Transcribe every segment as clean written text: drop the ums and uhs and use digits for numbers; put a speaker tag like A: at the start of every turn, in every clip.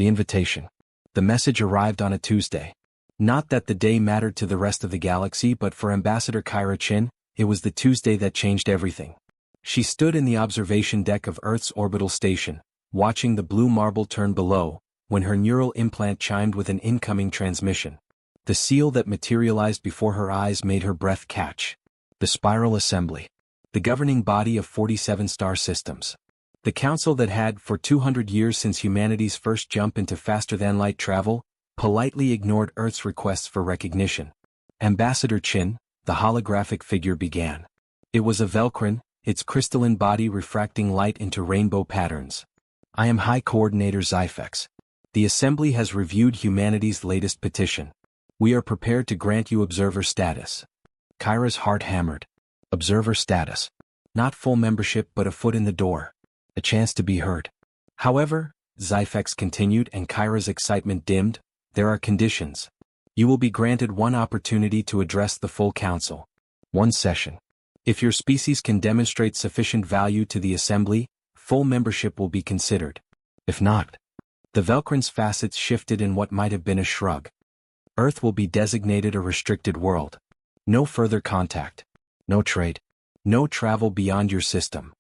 A: The invitation. The message arrived on a Tuesday. Not that the day mattered to the rest of the galaxy, but for Ambassador Kyra Chin, it was the Tuesday that changed everything. She stood in the observation deck of Earth's orbital station, watching the blue marble turn below, when her neural implant chimed with an incoming transmission. The seal that materialized before her eyes made her breath catch. The Spiral Assembly. The governing body of 47 star systems. The council that had, for 200 years since humanity's first jump into faster-than-light travel, politely ignored Earth's requests for recognition. Ambassador Chin, the holographic figure, began. It was a Velcrin, its crystalline body refracting light into rainbow patterns. I am High Coordinator Zyfex. The Assembly has reviewed humanity's latest petition. We are prepared to grant you observer status. Kyra's heart hammered. Observer status. Not full membership, but a foot in the door. A chance to be heard. However, Zyfex continued, and Kyra's excitement dimmed, there are conditions. You will be granted one opportunity to address the full council. One session. If your species can demonstrate sufficient value to the Assembly, full membership will be considered. If not, the Velcrin's facets shifted in what might have been a shrug. Earth will be designated a restricted world. No further contact. No trade. No travel beyond your system.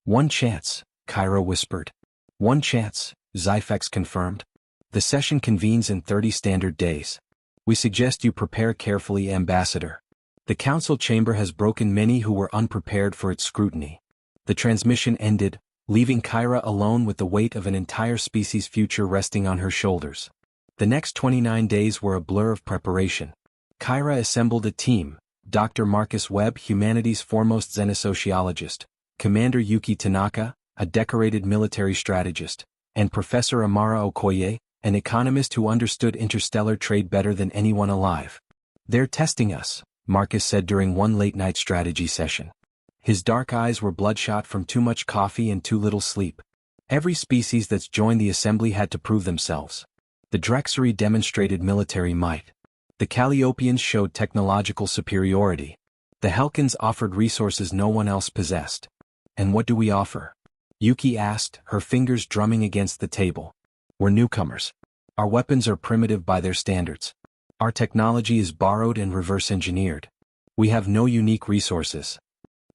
A: One chance, Kyra whispered. One chance, Zyfex confirmed. The session convenes in 30 standard days. We suggest you prepare carefully, Ambassador. The council chamber has broken many who were unprepared for its scrutiny. The transmission ended, leaving Kyra alone with the weight of an entire species' future resting on her shoulders. The next 29 days were a blur of preparation. Kyra assembled a team: Dr. Marcus Webb, humanity's foremost xenosociologist, Commander Yuki Tanaka, a decorated military strategist, and Professor Amara Okoye, an economist who understood interstellar trade better than anyone alive. They're testing us, Marcus said during one late-night strategy session. His dark eyes were bloodshot from too much coffee and too little sleep. Every species that's joined the Assembly had to prove themselves. The Drexari demonstrated military might. The Calliopeans showed technological superiority. The Helkans offered resources no one else possessed. And what do we offer? Yuki asked, her fingers drumming against the table. We're newcomers. Our weapons are primitive by their standards. Our technology is borrowed and reverse-engineered. We have no unique resources.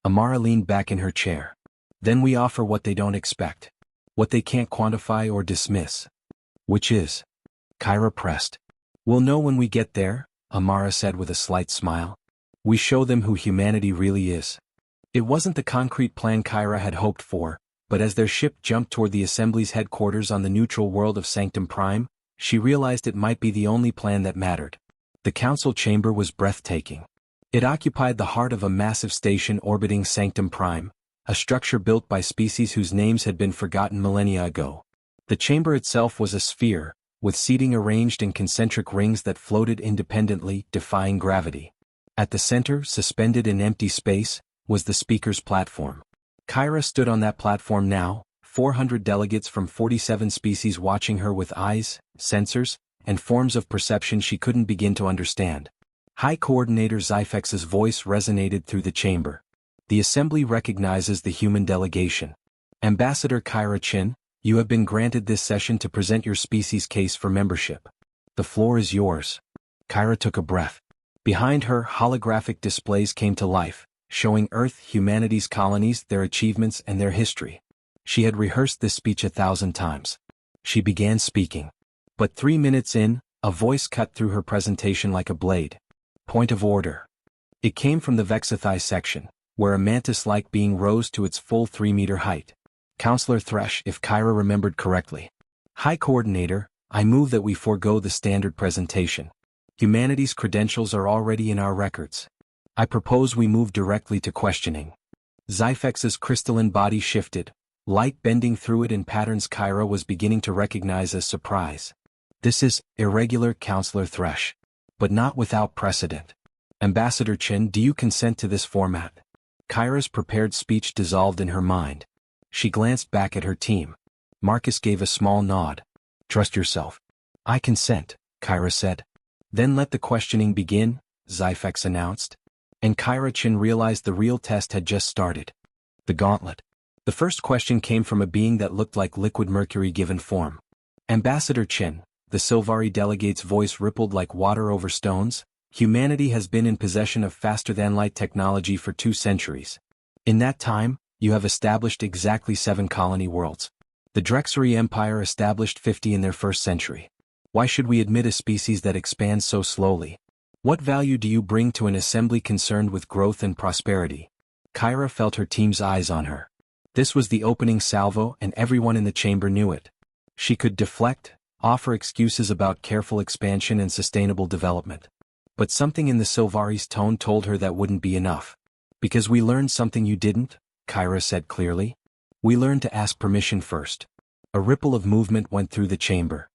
A: Amara leaned back in her chair. Then we offer what they don't expect. What they can't quantify or dismiss. Which is? Kyra pressed. We'll know when we get there, Amara said with a slight smile. We show them who humanity really is. It wasn't the concrete plan Kyra had hoped for, but as their ship jumped toward the Assembly's headquarters on the neutral world of Sanctum Prime, she realized it might be the only plan that mattered. The council chamber was breathtaking. It occupied the heart of a massive station orbiting Sanctum Prime, a structure built by species whose names had been forgotten millennia ago. The chamber itself was a sphere, with seating arranged in concentric rings that floated independently, defying gravity. At the center, suspended in empty space, was the speaker's platform. Kyra stood on that platform now, 400 delegates from 47 species watching her with eyes, sensors, and forms of perception she couldn't begin to understand. High Coordinator Zyfex's voice resonated through the chamber. The Assembly recognizes the human delegation. Ambassador Kyra Chin, you have been granted this session to present your species' case for membership. The floor is yours. Kyra took a breath. Behind her, holographic displays came to life, showing Earth, humanity's colonies, their achievements, and their history. She had rehearsed this speech 1,000 times. She began speaking. But 3 minutes in, a voice cut through her presentation like a blade. Point of order. It came from the Vexithai section, where a mantis-like being rose to its full 3-meter height. Counselor Thresh, if Kyra remembered correctly. High Coordinator, I move that we forego the standard presentation. Humanity's credentials are already in our records. I propose we move directly to questioning. Zyfex's crystalline body shifted, light bending through it in patterns Kyra was beginning to recognize as surprise. This is irregular, Counselor Thresh. But not without precedent. Ambassador Chin, do you consent to this format? Kyra's prepared speech dissolved in her mind. She glanced back at her team. Marcus gave a small nod. Trust yourself. I consent, Kyra said. Then let the questioning begin, Zyfex announced. And Kyra Chin realized the real test had just started. The gauntlet. The first question came from a being that looked like liquid mercury given form. Ambassador Chin, the Silvari delegate's voice rippled like water over stones, humanity has been in possession of faster-than-light technology for 2 centuries. In that time, you have established exactly 7 colony worlds. The Drexery Empire established 50 in their first century. Why should we admit a species that expands so slowly? What value do you bring to an assembly concerned with growth and prosperity? Kyra felt her team's eyes on her. This was the opening salvo and everyone in the chamber knew it. She could deflect, offer excuses about careful expansion and sustainable development. But something in the Silvari's tone told her that wouldn't be enough. Because we learned something you didn't, Kyra said clearly. We learned to ask permission first. A ripple of movement went through the chamber.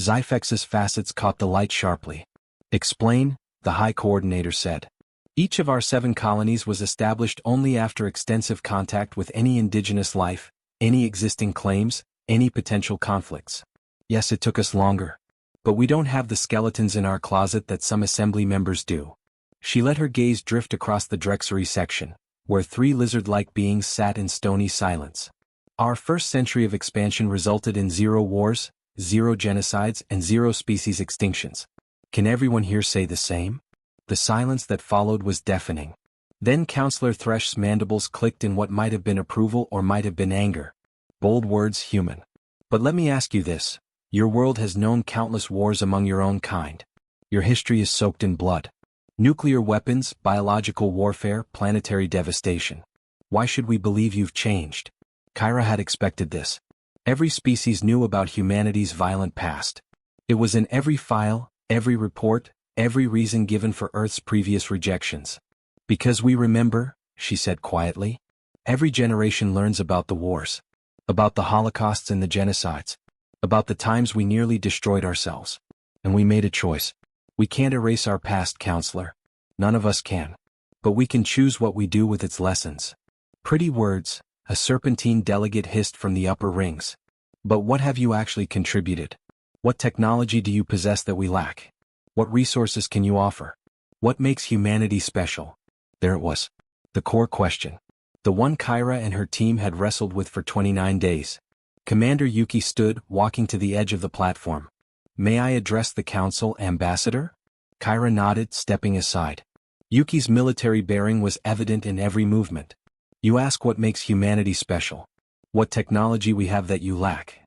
A: Zyfex's facets caught the light sharply. Explain, the High Coordinator said. Each of our 7 colonies was established only after extensive contact with any indigenous life, any existing claims, any potential conflicts. Yes, it took us longer. But we don't have the skeletons in our closet that some assembly members do. She let her gaze drift across the Drexery section, where 3 lizard-like beings sat in stony silence. Our first century of expansion resulted in 0 wars, 0 genocides, and 0 species extinctions. Can everyone here say the same? The silence that followed was deafening. Then Counselor Thresh's mandibles clicked in what might have been approval or might have been anger. Bold words, human. But let me ask you this. Your world has known countless wars among your own kind. Your history is soaked in blood. Nuclear weapons, biological warfare, planetary devastation. Why should we believe you've changed? Kyra had expected this. Every species knew about humanity's violent past. It was in every file, every report, every reason given for Earth's previous rejections. Because we remember, she said quietly. Every generation learns about the wars. About the holocausts and the genocides. About the times we nearly destroyed ourselves. And we made a choice. We can't erase our past, Counselor. None of us can. But we can choose what we do with its lessons. Pretty words, a serpentine delegate hissed from the upper rings. But what have you actually contributed? What technology do you possess that we lack? What resources can you offer? What makes humanity special? There it was. The core question. The one Kyra and her team had wrestled with for 29 days. Commander Yuki stood, walking to the edge of the platform. May I address the Council, Ambassador? Kyra nodded, stepping aside. Yuki's military bearing was evident in every movement. You ask what makes humanity special. What technology we have that you lack.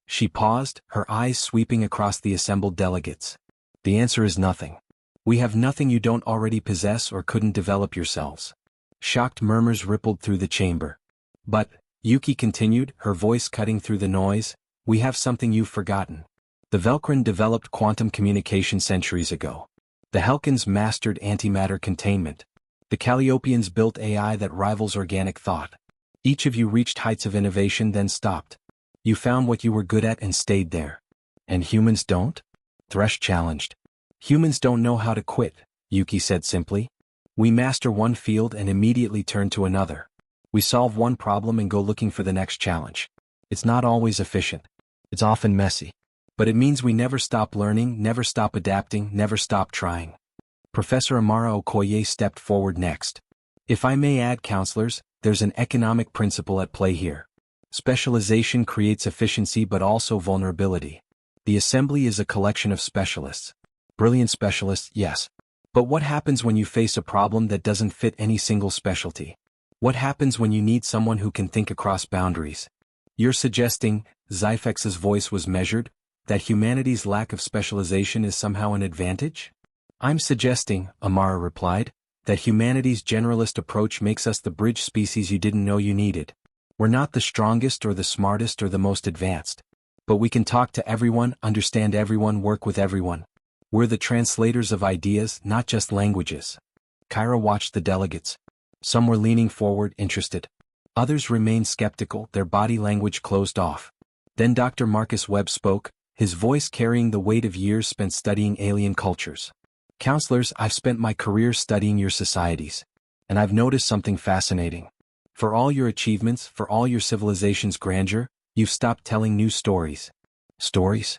A: She paused, her eyes sweeping across the assembled delegates. The answer is nothing. We have nothing you don't already possess or couldn't develop yourselves. Shocked murmurs rippled through the chamber. But, Yuki continued, her voice cutting through the noise, we have something you've forgotten. The Velkrin developed quantum communication centuries ago. The Helkins mastered antimatter containment. The Calliopians built AI that rivals organic thought. Each of you reached heights of innovation then stopped. You found what you were good at and stayed there. And humans don't? Thresh challenged. Humans don't know how to quit, Yuki said simply. We master one field and immediately turn to another. We solve one problem and go looking for the next challenge. It's not always efficient. It's often messy. But it means we never stop learning, never stop adapting, never stop trying. Professor Amara Okoye stepped forward next. If I may add, counselors, there's an economic principle at play here. Specialization creates efficiency but also vulnerability. The assembly is a collection of specialists. Brilliant specialists, yes. But what happens when you face a problem that doesn't fit any single specialty? What happens when you need someone who can think across boundaries? You're suggesting, Zyfex's voice was measured, that humanity's lack of specialization is somehow an advantage? I'm suggesting, Amara replied, that humanity's generalist approach makes us the bridge species you didn't know you needed. We're not the strongest or the smartest or the most advanced. But we can talk to everyone, understand everyone, work with everyone. We're the translators of ideas, not just languages. Kyra watched the delegates. Some were leaning forward, interested. Others remained skeptical, their body language closed off. Then Dr. Marcus Webb spoke, his voice carrying the weight of years spent studying alien cultures. Counselors, I've spent my career studying your societies. And I've noticed something fascinating. For all your achievements, for all your civilization's grandeur, you've stopped telling new stories. Stories?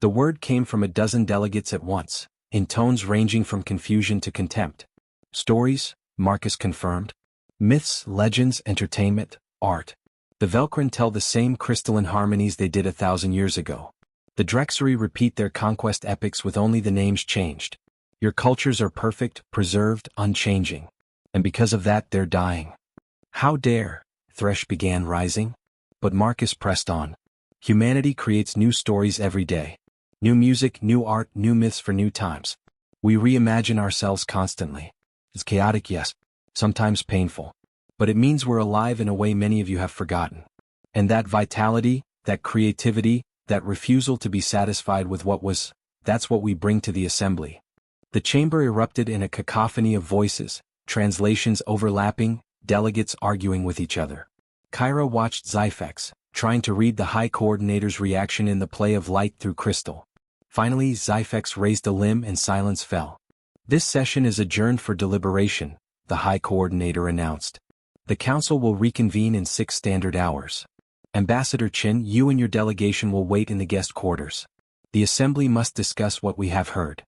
A: The word came from a dozen delegates at once, in tones ranging from confusion to contempt. Stories, Marcus confirmed. Myths, legends, entertainment, art. The Velkrin tell the same crystalline harmonies they did 1,000 years ago. The Drexery repeat their conquest epics with only the names changed. Your cultures are perfect, preserved, unchanging. And because of that they're dying. How dare, Thresh began rising. But Marcus pressed on. Humanity creates new stories every day. New music, new art, new myths for new times. We reimagine ourselves constantly. It's chaotic, yes. Sometimes painful. But it means we're alive in a way many of you have forgotten. And that vitality, that creativity, that refusal to be satisfied with what was, that's what we bring to the assembly. The chamber erupted in a cacophony of voices, translations overlapping, delegates arguing with each other. Kyra watched Zyphex, trying to read the High Coordinator's reaction in the play of light through crystal. Finally, Zyphex raised a limb and silence fell. This session is adjourned for deliberation, the High Coordinator announced. The Council will reconvene in 6 standard hours. Ambassador Chin, you and your delegation will wait in the guest quarters. The Assembly must discuss what we have heard.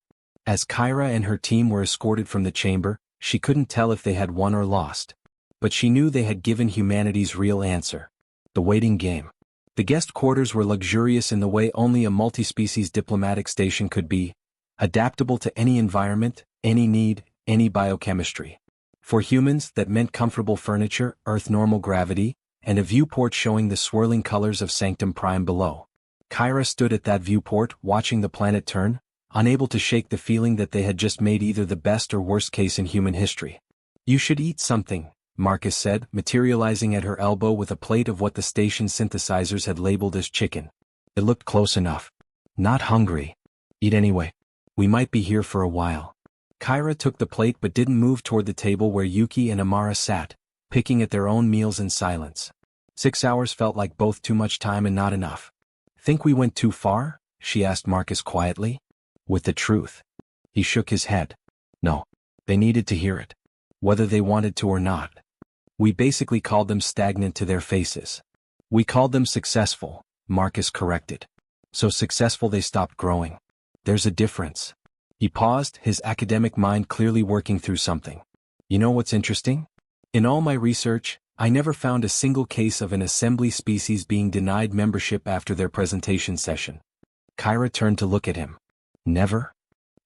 A: As Kyra and her team were escorted from the chamber, she couldn't tell if they had won or lost. But she knew they had given humanity's real answer. The waiting game. The guest quarters were luxurious in the way only a multi-species diplomatic station could be, adaptable to any environment, any need, any biochemistry. For humans, that meant comfortable furniture, Earth-normal gravity, and a viewport showing the swirling colors of Sanctum Prime below. Kyra stood at that viewport, watching the planet turn, unable to shake the feeling that they had just made either the best or worst case in human history. You should eat something, Marcus said, materializing at her elbow with a plate of what the station synthesizers had labeled as chicken. It looked close enough. Not hungry. Eat anyway. We might be here for a while. Kyra took the plate but didn't move toward the table where Yuki and Amara sat, picking at their own meals in silence. 6 hours felt like both too much time and not enough. Think we went too far? She asked Marcus quietly. With the truth. He shook his head. No. They needed to hear it. Whether they wanted to or not. We basically called them stagnant to their faces. We called them successful, Marcus corrected. So successful they stopped growing. There's a difference. He paused, his academic mind clearly working through something. You know what's interesting? In all my research, I never found a single case of an assembly species being denied membership after their presentation session. Kyra turned to look at him. Never?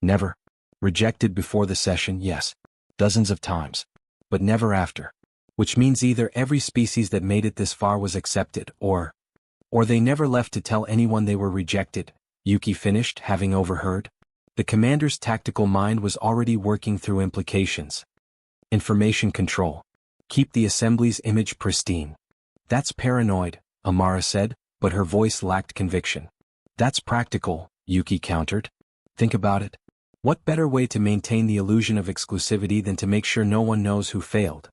A: Never. Rejected before the session, yes. Dozens of times. But never after. Which means either every species that made it this far was accepted, or they never left to tell anyone they were rejected, Yuki finished, having overheard. The commander's tactical mind was already working through implications. Information control. Keep the assembly's image pristine. That's paranoid, Amara said, but her voice lacked conviction. That's practical, Yuki countered. Think about it. What better way to maintain the illusion of exclusivity than to make sure no one knows who failed?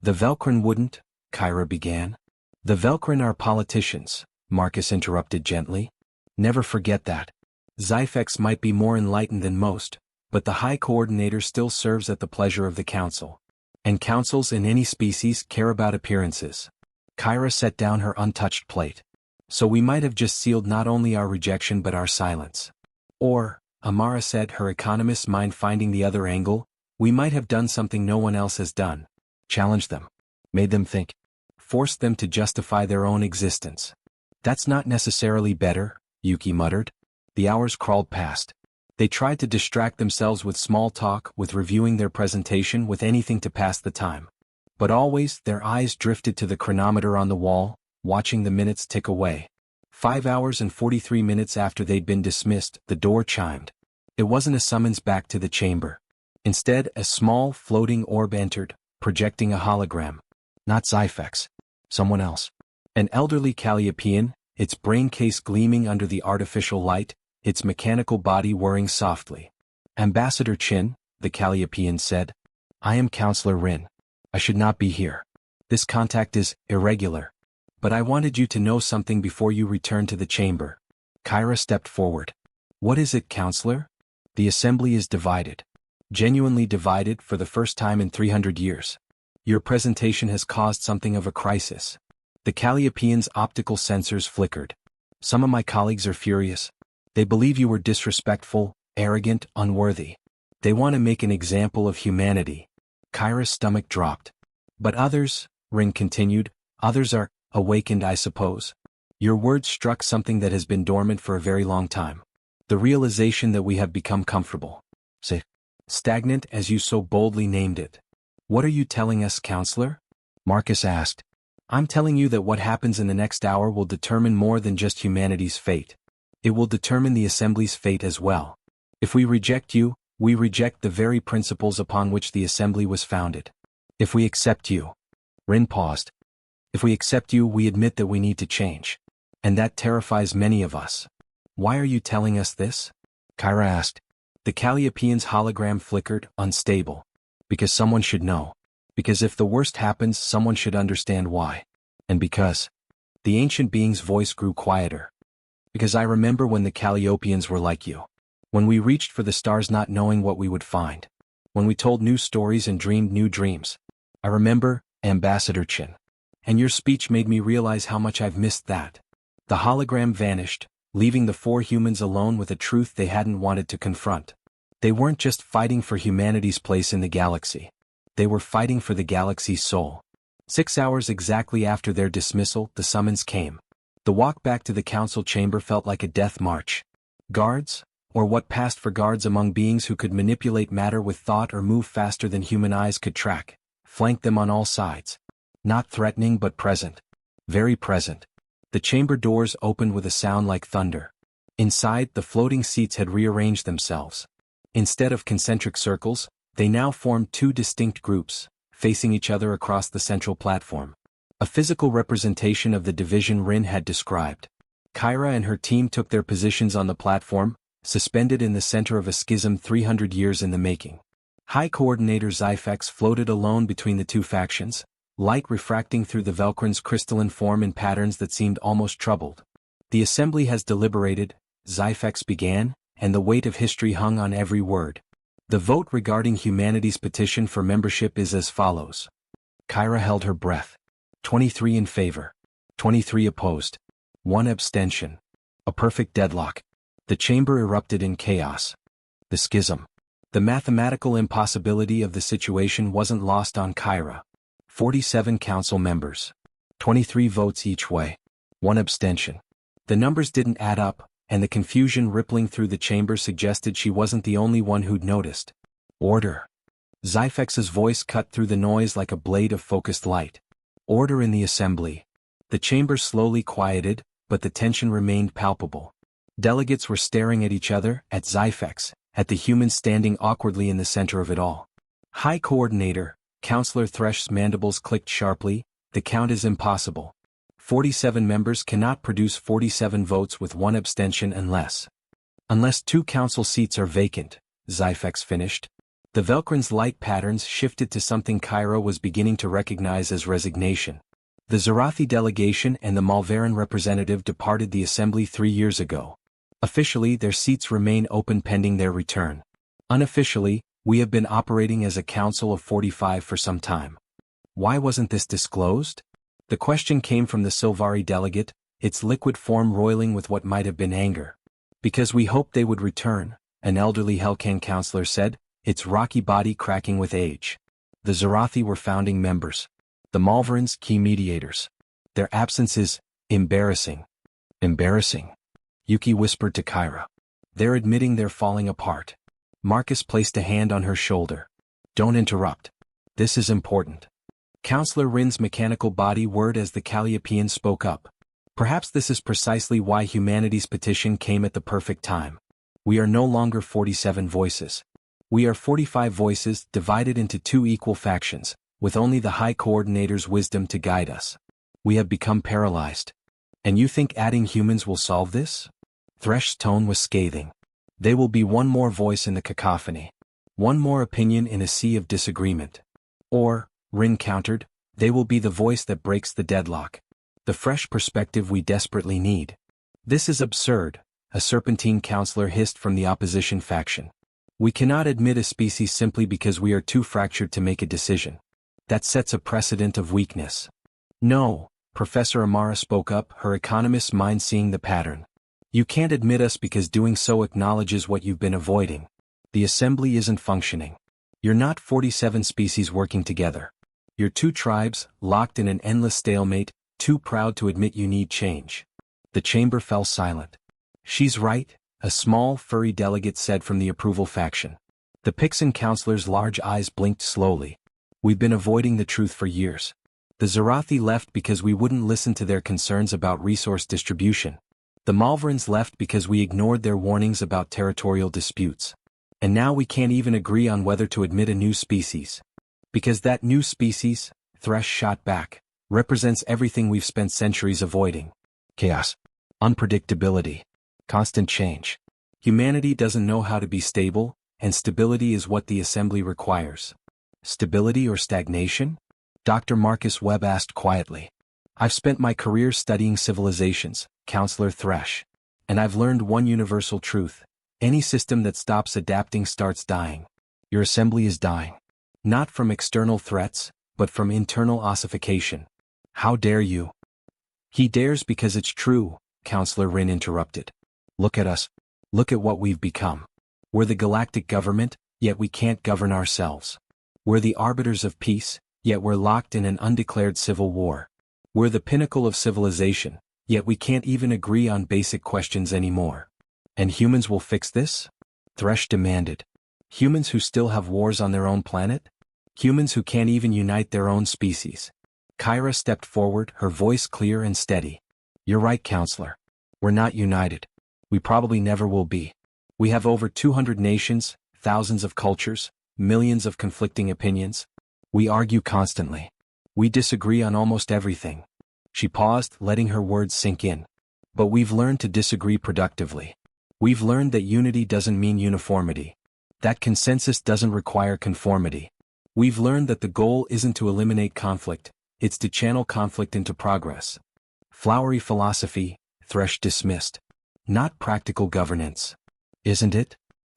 A: The Velcrin wouldn't, Kyra began. The Velcrin are politicians, Marcus interrupted gently. Never forget that. Zyphex might be more enlightened than most, but the High Coordinator still serves at the pleasure of the Council. And councils in any species care about appearances. Kyra set down her untouched plate. So we might have just sealed not only our rejection but our silence. Or, Amara said, her economist's mind finding the other angle, we might have done something no one else has done. Challenged them. Made them think. Forced them to justify their own existence. That's not necessarily better, Yuki muttered. The hours crawled past. They tried to distract themselves with small talk, with reviewing their presentation, with anything to pass the time. But always, their eyes drifted to the chronometer on the wall, watching the minutes tick away. 5 hours and 43 minutes after they'd been dismissed, the door chimed. It wasn't a summons back to the chamber. Instead, a small, floating orb entered, projecting a hologram. Not Zyphex. Someone else. An elderly Calliopean, its brain case gleaming under the artificial light, its mechanical body whirring softly. Ambassador Chin, the Calliopean said. I am Counselor Rin. I should not be here. This contact is irregular. But I wanted you to know something before you return to the chamber. Kyra stepped forward. What is it, Counselor? The assembly is divided. Genuinely divided for the first time in 300 years. Your presentation has caused something of a crisis. The Calliopean's optical sensors flickered. Some of my colleagues are furious. They believe you were disrespectful, arrogant, unworthy. They want to make an example of humanity. Kyra's stomach dropped. But others, Ring continued, others are awakened, I suppose. Your words struck something that has been dormant for a very long time. The realization that we have become comfortable. Stagnant, as you so boldly named it. What are you telling us, counselor? Marcus asked. I'm telling you that what happens in the next hour will determine more than just humanity's fate. It will determine the Assembly's fate as well. If we reject you, we reject the very principles upon which the Assembly was founded. If we accept you. Rin paused. If we accept you, we admit that we need to change. And that terrifies many of us. Why are you telling us this? Kyra asked. The Calliopean's hologram flickered, unstable. Because someone should know. Because if the worst happens, someone should understand why. And because. The ancient being's voice grew quieter. Because I remember when the Calliopeans were like you. When we reached for the stars not knowing what we would find. When we told new stories and dreamed new dreams. I remember, Ambassador Chin. And your speech made me realize how much I've missed that. The hologram vanished, leaving the four humans alone with a truth they hadn't wanted to confront. They weren't just fighting for humanity's place in the galaxy. They were fighting for the galaxy's soul. 6 hours exactly after their dismissal, the summons came. The walk back to the council chamber felt like a death march. Guards, or what passed for guards among beings who could manipulate matter with thought or move faster than human eyes could track, flanked them on all sides. Not threatening but present. Very present. The chamber doors opened with a sound like thunder. Inside, the floating seats had rearranged themselves. Instead of concentric circles, they now formed two distinct groups, facing each other across the central platform. A physical representation of the division Rin had described. Kyra and her team took their positions on the platform, suspended in the center of a schism 300 years in the making. High Coordinator Zyphex floated alone between the two factions, light refracting through the Velcrin's crystalline form in patterns that seemed almost troubled. The Assembly has deliberated, Zyphex began, and the weight of history hung on every word. The vote regarding humanity's petition for membership is as follows. Kyra held her breath. 23 in favor. 23 opposed. 1 abstention. A perfect deadlock. The chamber erupted in chaos. The schism. The mathematical impossibility of the situation wasn't lost on Kyra. 47 council members. 23 votes each way. 1 abstention. The numbers didn't add up, and the confusion rippling through the chamber suggested she wasn't the only one who'd noticed. Order. Zyphex's voice cut through the noise like a blade of focused light. Order in the Assembly. The chamber slowly quieted, but the tension remained palpable. Delegates were staring at each other, at Zyphex, at the humans standing awkwardly in the center of it all. High Coordinator, Counselor Thresh's mandibles clicked sharply. The count is impossible. 47 members cannot produce 47 votes with 1 abstention unless 2 council seats are vacant, Zyphex finished. The Velcrin's light patterns shifted to something Kyra was beginning to recognize as resignation. The Zarathi delegation and the Malveran representative departed the Assembly 3 years ago. Officially, their seats remain open pending their return. Unofficially, we have been operating as a council of 45 for some time. Why wasn't this disclosed? The question came from the Silvari delegate, its liquid form roiling with what might have been anger. Because we hoped they would return, an elderly Helkan counselor said, its rocky body cracking with age. The Zarathi were founding members. The Malverans key mediators. Their absence is embarrassing. Embarrassing? Yuki whispered to Kyra. They're admitting they're falling apart. Marcus placed a hand on her shoulder. Don't interrupt. This is important. Counselor Rin's mechanical body whirred as the Calliopean spoke up. Perhaps this is precisely why humanity's petition came at the perfect time. We are no longer 47 voices. We are 45 voices divided into 2 equal factions, with only the High Coordinator's wisdom to guide us. We have become paralyzed. And you think adding humans will solve this? Thresh's tone was scathing. They will be one more voice in the cacophony. One more opinion in a sea of disagreement. Or, Rin countered, they will be the voice that breaks the deadlock. The fresh perspective we desperately need. This is absurd, a serpentine counselor hissed from the opposition faction. We cannot admit a species simply because we are too fractured to make a decision. That sets a precedent of weakness. No, Professor Amara spoke up, her economist's mind seeing the pattern. You can't admit us because doing so acknowledges what you've been avoiding. The Assembly isn't functioning. You're not 47 species working together. You're 2 tribes, locked in an endless stalemate, too proud to admit you need change. The chamber fell silent. She's right, a small, furry delegate said from the approval faction. The Pixan counselor's large eyes blinked slowly. We've been avoiding the truth for years. The Zarathi left because we wouldn't listen to their concerns about resource distribution. The Malverans left because we ignored their warnings about territorial disputes. And now we can't even agree on whether to admit a new species. Because that new species, Thresh shot back, represents everything we've spent centuries avoiding. Chaos. Unpredictability. Constant change. Humanity doesn't know how to be stable, and stability is what the Assembly requires. Stability or stagnation? Dr. Marcus Webb asked quietly. I've spent my career studying civilizations, Counselor Thresh. And I've learned one universal truth. Any system that stops adapting starts dying. Your Assembly is dying. Not from external threats, but from internal ossification. How dare you? He dares because it's true, Counselor Rin interrupted. Look at us. Look at what we've become. We're the galactic government, yet we can't govern ourselves. We're the arbiters of peace, yet we're locked in an undeclared civil war. We're the pinnacle of civilization, yet we can't even agree on basic questions anymore. And humans will fix this? Thresh demanded. Humans who still have wars on their own planet? Humans who can't even unite their own species. Kyra stepped forward, her voice clear and steady. You're right, Counselor. We're not united. We probably never will be. We have over 200 nations, thousands of cultures, millions of conflicting opinions. We argue constantly. We disagree on almost everything. She paused, letting her words sink in. But we've learned to disagree productively. We've learned that unity doesn't mean uniformity. That consensus doesn't require conformity. We've learned that the goal isn't to eliminate conflict, it's to channel conflict into progress. Flowery philosophy, Thresh dismissed. Not practical governance. Isn't it?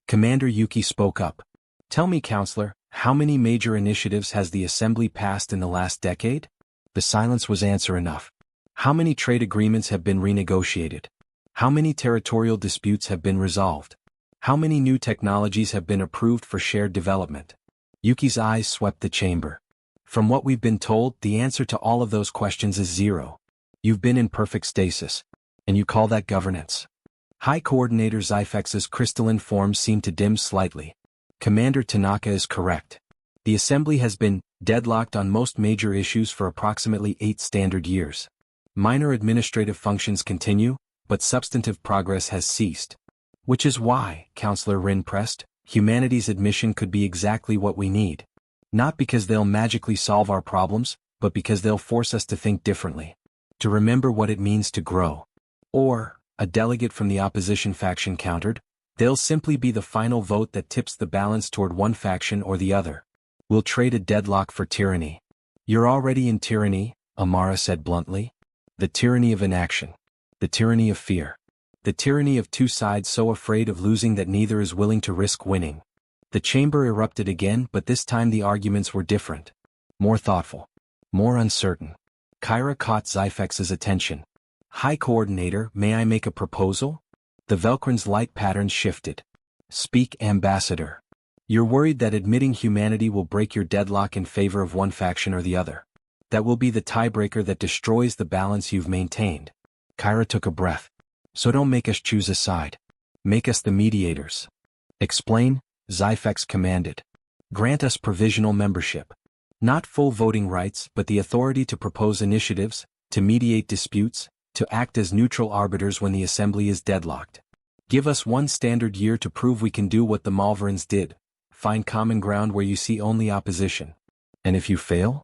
A: Commander Yuki spoke up. Tell me, Counselor, how many major initiatives has the Assembly passed in the last decade? The silence was answer enough. How many trade agreements have been renegotiated? How many territorial disputes have been resolved? How many new technologies have been approved for shared development? Yuki's eyes swept the chamber. From what we've been told, the answer to all of those questions is zero. You've been in perfect stasis. And you call that governance? High Coordinator Zyfex's crystalline form seemed to dim slightly. Commander Tanaka is correct. The Assembly has been deadlocked on most major issues for approximately 8 standard years. Minor administrative functions continue, but substantive progress has ceased. Which is why, Counselor Rin pressed, humanity's admission could be exactly what we need. Not because they'll magically solve our problems, but because they'll force us to think differently. To remember what it means to grow. Or, a delegate from the opposition faction countered, they'll simply be the final vote that tips the balance toward one faction or the other. We'll trade a deadlock for tyranny. You're already in tyranny, Amara said bluntly. The tyranny of inaction. The tyranny of fear. The tyranny of two sides so afraid of losing that neither is willing to risk winning. The chamber erupted again, but this time the arguments were different. More thoughtful. More uncertain. Kyra caught Zyfex's attention. High Coordinator, may I make a proposal? The Velcrin's light patterns shifted. Speak, Ambassador. You're worried that admitting humanity will break your deadlock in favor of one faction or the other. That will be the tiebreaker that destroys the balance you've maintained. Kyra took a breath. So don't make us choose a side. Make us the mediators. Explain, Zyfex commanded. Grant us provisional membership. Not full voting rights, but the authority to propose initiatives, to mediate disputes, to act as neutral arbiters when the Assembly is deadlocked. Give us 1 standard year to prove we can do what the Malverans did. Find common ground where you see only opposition. And if you fail?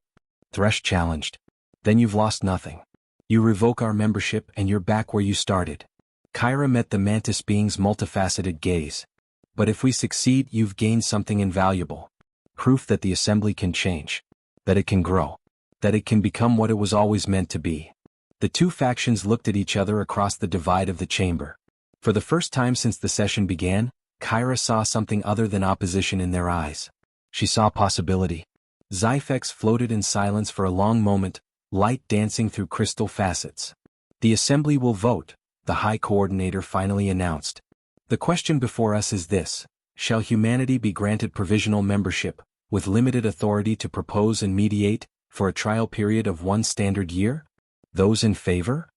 A: Thresh challenged. Then you've lost nothing. You revoke our membership and you're back where you started. Kyra met the Mantis being's multifaceted gaze. But if we succeed, you've gained something invaluable. Proof that the Assembly can change. That it can grow. That it can become what it was always meant to be. The two factions looked at each other across the divide of the chamber. For the first time since the session began, Kyra saw something other than opposition in their eyes. She saw possibility. Zyfex floated in silence for a long moment, light dancing through crystal facets. The Assembly will vote, the High Coordinator finally announced. The question before us is this: shall humanity be granted provisional membership, with limited authority to propose and mediate, for a trial period of 1 standard year? Those in favor?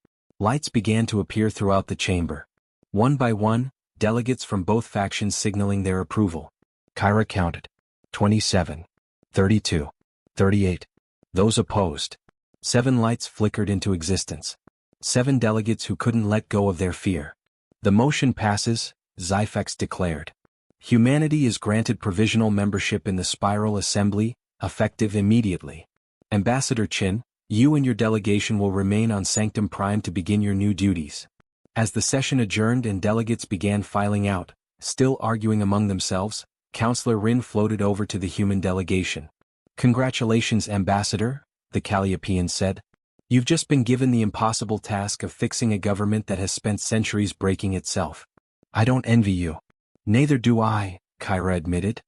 A: Lights began to appear throughout the chamber. One by one, delegates from both factions signaling their approval. Kyra counted. 27. 32. 38. Those opposed. 7 lights flickered into existence. 7 delegates who couldn't let go of their fear. The motion passes, Zyphex declared. Humanity is granted provisional membership in the Spiral Assembly, effective immediately. Ambassador Chin, you and your delegation will remain on Sanctum Prime to begin your new duties. As the session adjourned and delegates began filing out, still arguing among themselves, Councillor Rin floated over to the human delegation. Congratulations, Ambassador, the Calliopean said. You've just been given the impossible task of fixing a government that has spent centuries breaking itself. I don't envy you. Neither do I, Kyra admitted.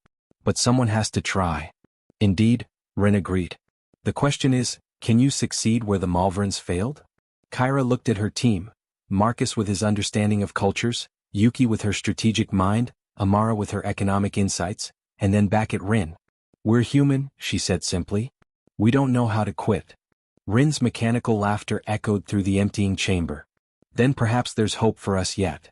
A: But someone has to try. Indeed, Rin agreed. The question is, can you succeed where the Malverns failed? Kyra looked at her team, Marcus with his understanding of cultures, Yuki with her strategic mind, Amara with her economic insights, and then back at Rin. We're human, she said simply. We don't know how to quit. Rin's mechanical laughter echoed through the emptying chamber. Then perhaps there's hope for us yet.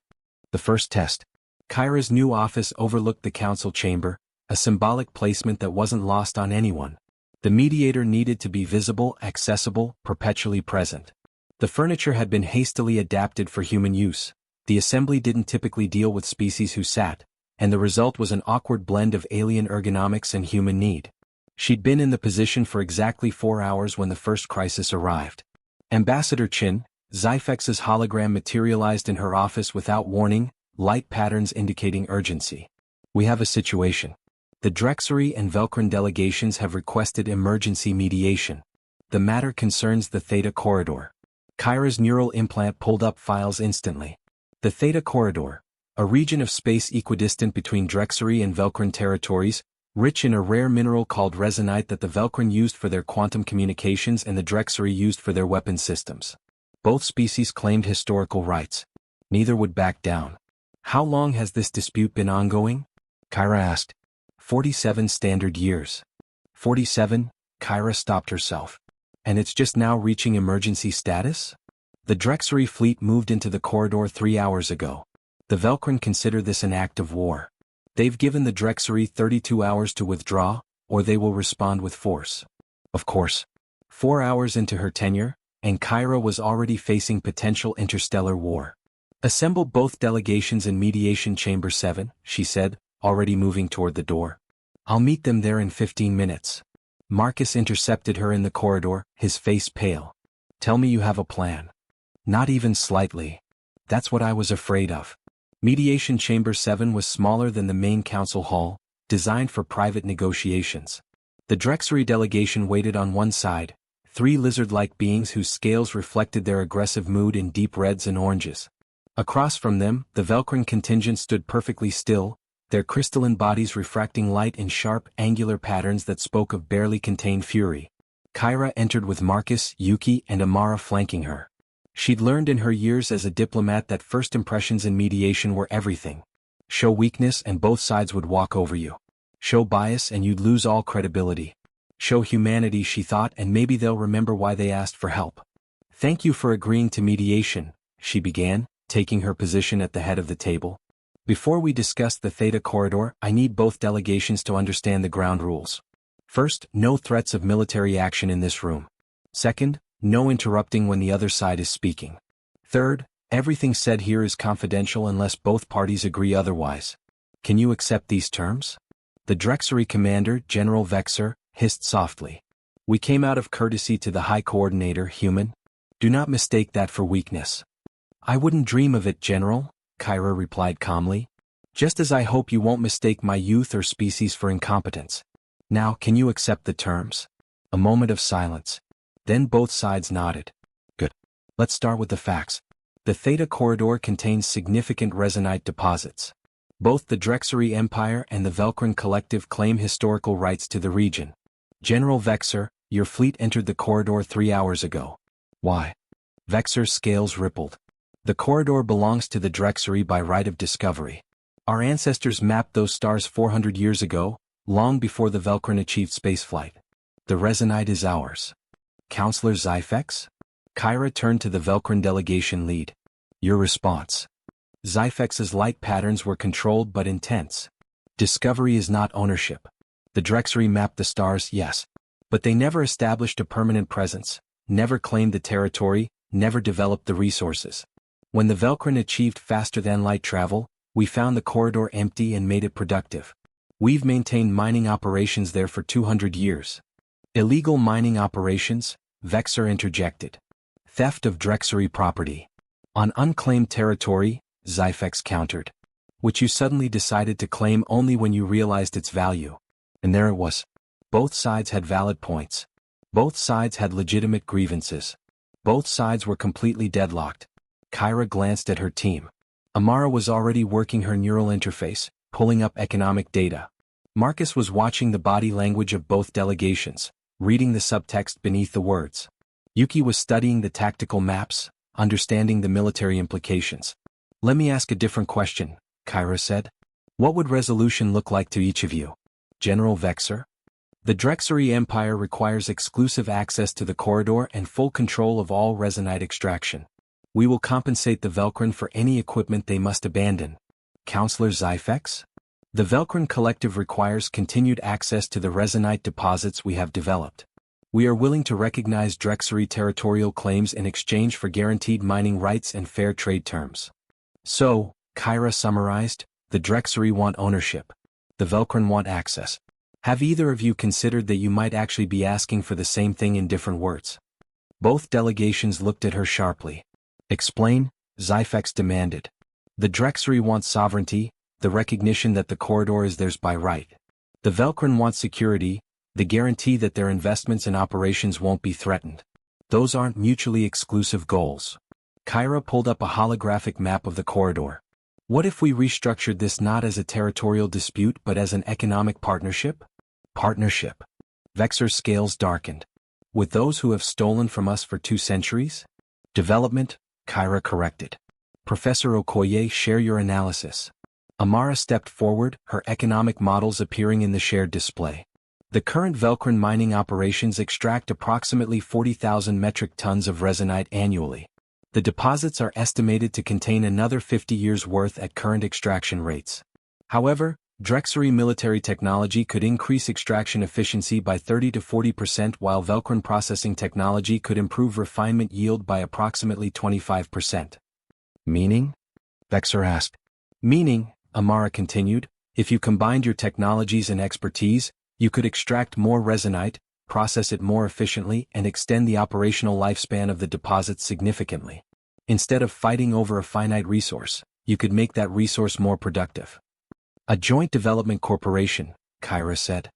A: The first test. Kyra's new office overlooked the council chamber, a symbolic placement that wasn't lost on anyone. The mediator needed to be visible, accessible, perpetually present. The furniture had been hastily adapted for human use. The assembly didn't typically deal with species who sat, and the result was an awkward blend of alien ergonomics and human need. She'd been in the position for exactly 4 hours when the first crisis arrived. Ambassador Chin, Zyphex's hologram materialized in her office without warning, light patterns indicating urgency. We have a situation. The Drexery and Velcrin delegations have requested emergency mediation. The matter concerns the Theta Corridor. Kyra's neural implant pulled up files instantly. The Theta Corridor, a region of space equidistant between Drexery and Velcrin territories, rich in a rare mineral called resonite that the Velcrin used for their quantum communications and the Drexery used for their weapon systems. Both species claimed historical rights. Neither would back down. How long has this dispute been ongoing? Kyra asked. 47 standard years. 47, Kyra stopped herself. And it's just now reaching emergency status? The Drexery fleet moved into the corridor 3 hours ago. The Velcrin consider this an act of war. They've given the Drexery 32 hours to withdraw, or they will respond with force. Of course. 4 hours into her tenure, and Kyra was already facing potential interstellar war. Assemble both delegations in Mediation Chamber 7, she said, already moving toward the door. I'll meet them there in 15 minutes. Marcus intercepted her in the corridor, his face pale. Tell me you have a plan. Not even slightly. That's what I was afraid of. Mediation Chamber 7 was smaller than the main council hall, designed for private negotiations. The Drexery delegation waited on one side, 3 lizard-like beings whose scales reflected their aggressive mood in deep reds and oranges. Across from them, the Velcrin contingent stood perfectly still, their crystalline bodies refracting light in sharp, angular patterns that spoke of barely contained fury. Kyra entered with Marcus, Yuki, and Amara flanking her. She'd learned in her years as a diplomat that first impressions in mediation were everything. Show weakness and both sides would walk over you. Show bias and you'd lose all credibility. Show humanity, she thought, and maybe they'll remember why they asked for help. Thank you for agreeing to mediation, she began, taking her position at the head of the table. Before we discuss the Theta Corridor, I need both delegations to understand the ground rules. First, no threats of military action in this room. Second, no interrupting when the other side is speaking. Third, everything said here is confidential unless both parties agree otherwise. Can you accept these terms? The Drexery commander, General Vexer, hissed softly. We came out of courtesy to the High Coordinator, human. Do not mistake that for weakness. I wouldn't dream of it, General, Kyra replied calmly. Just as I hope you won't mistake my youth or species for incompetence. Now, can you accept the terms? A moment of silence. Then both sides nodded. Good. Let's start with the facts. The Theta Corridor contains significant resonite deposits. Both the Drexery Empire and the Velcrin Collective claim historical rights to the region. General Vexer, your fleet entered the corridor 3 hours ago. Why? Vexer's scales rippled. The corridor belongs to the Drexery by right of discovery. Our ancestors mapped those stars 400 years ago, long before the Velcrin achieved spaceflight. The resonite is ours. Counselor Zyphex? Kyra turned to the Velcrin delegation lead. Your response. Zyfex's light patterns were controlled but intense. Discovery is not ownership. The Drexery mapped the stars, yes. But they never established a permanent presence, never claimed the territory, never developed the resources. When the Velcrin achieved faster-than-light travel, we found the corridor empty and made it productive. We've maintained mining operations there for 200 years. Illegal mining operations, Vexer interjected. Theft of Drexery property. On unclaimed territory, Zyfex countered. Which you suddenly decided to claim only when you realized its value. And there it was. Both sides had valid points. Both sides had legitimate grievances. Both sides were completely deadlocked. Kyra glanced at her team. Amara was already working her neural interface, pulling up economic data. Marcus was watching the body language of both delegations, reading the subtext beneath the words. Yuki was studying the tactical maps, understanding the military implications. Let me ask a different question, Kyra said. What would resolution look like to each of you? General Vexer? The Drexery Empire requires exclusive access to the corridor and full control of all resonite extraction. We will compensate the Velcrin for any equipment they must abandon. Counselor Zyfex? The Velcrin Collective requires continued access to the resonite deposits we have developed. We are willing to recognize Drexery territorial claims in exchange for guaranteed mining rights and fair trade terms. So, Kyra summarized, the Drexery want ownership. The Velcrin want access. Have either of you considered that you might actually be asking for the same thing in different words? Both delegations looked at her sharply. Explain, Zyfex demanded. The Drexery want sovereignty, the recognition that the corridor is theirs by right. The Velcrin want security, the guarantee that their investments and operations won't be threatened. Those aren't mutually exclusive goals. Kyra pulled up a holographic map of the corridor. What if we restructured this not as a territorial dispute but as an economic partnership? Partnership. Vexer's scales darkened. With those who have stolen from us for 2 centuries? Development, Kyra corrected. Professor Okoye, share your analysis. Amara stepped forward, her economic models appearing in the shared display. The current Velcrin mining operations extract approximately 40,000 metric tons of resonite annually. The deposits are estimated to contain another 50 years' worth at current extraction rates. However, Drexery military technology could increase extraction efficiency by 30 to 40% while Velcrin processing technology could improve refinement yield by approximately 25%. Meaning? Vexer asked. Meaning, Amara continued, if you combined your technologies and expertise, you could extract more resonite, process it more efficiently and extend the operational lifespan of the deposits significantly. Instead of fighting over a finite resource, you could make that resource more productive. A joint development corporation, Kyra said.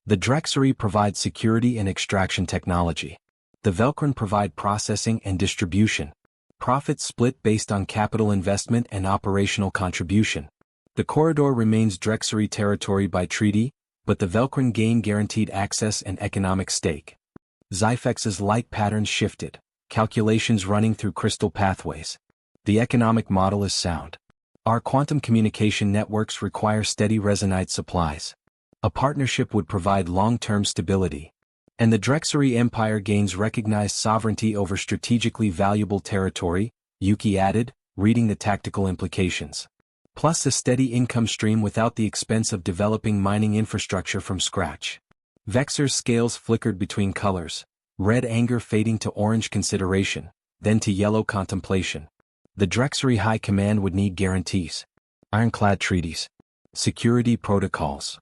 A: The Drexery provides security and extraction technology. The Velcrin provide processing and distribution. Profits split based on capital investment and operational contribution. The corridor remains Drexery territory by treaty, but the Velcrin gain guaranteed access and economic stake. Zyfex's light patterns shifted, calculations running through crystal pathways. The economic model is sound. Our quantum communication networks require steady resonite supplies. A partnership would provide long-term stability. And the Drexery Empire gains recognized sovereignty over strategically valuable territory, Yuki added, reading the tactical implications. Plus a steady income stream without the expense of developing mining infrastructure from scratch. Vexer's scales flickered between colors, red anger fading to orange consideration, then to yellow contemplation. The Drexery High Command would need guarantees. Ironclad treaties. Security protocols.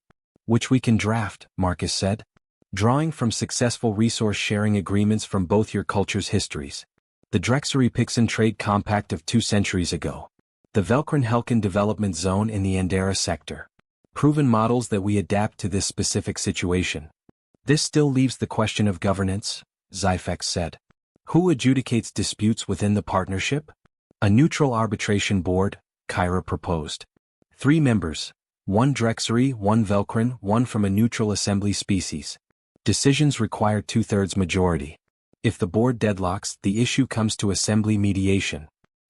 A: Which we can draft, Marcus said. Drawing from successful resource-sharing agreements from both your cultures' histories. The Drexery-Pixon Trade Compact of 2 centuries ago. The Velcrin-Helkin Development Zone in the Andera sector. Proven models that we adapt to this specific situation. This still leaves the question of governance, Zyfex said. Who adjudicates disputes within the partnership? A neutral arbitration board, Kyra proposed. 3 members, 1 Drexery, 1 Velcrin, 1 from a neutral assembly species. Decisions require 2/3 majority. If the board deadlocks, the issue comes to assembly mediation.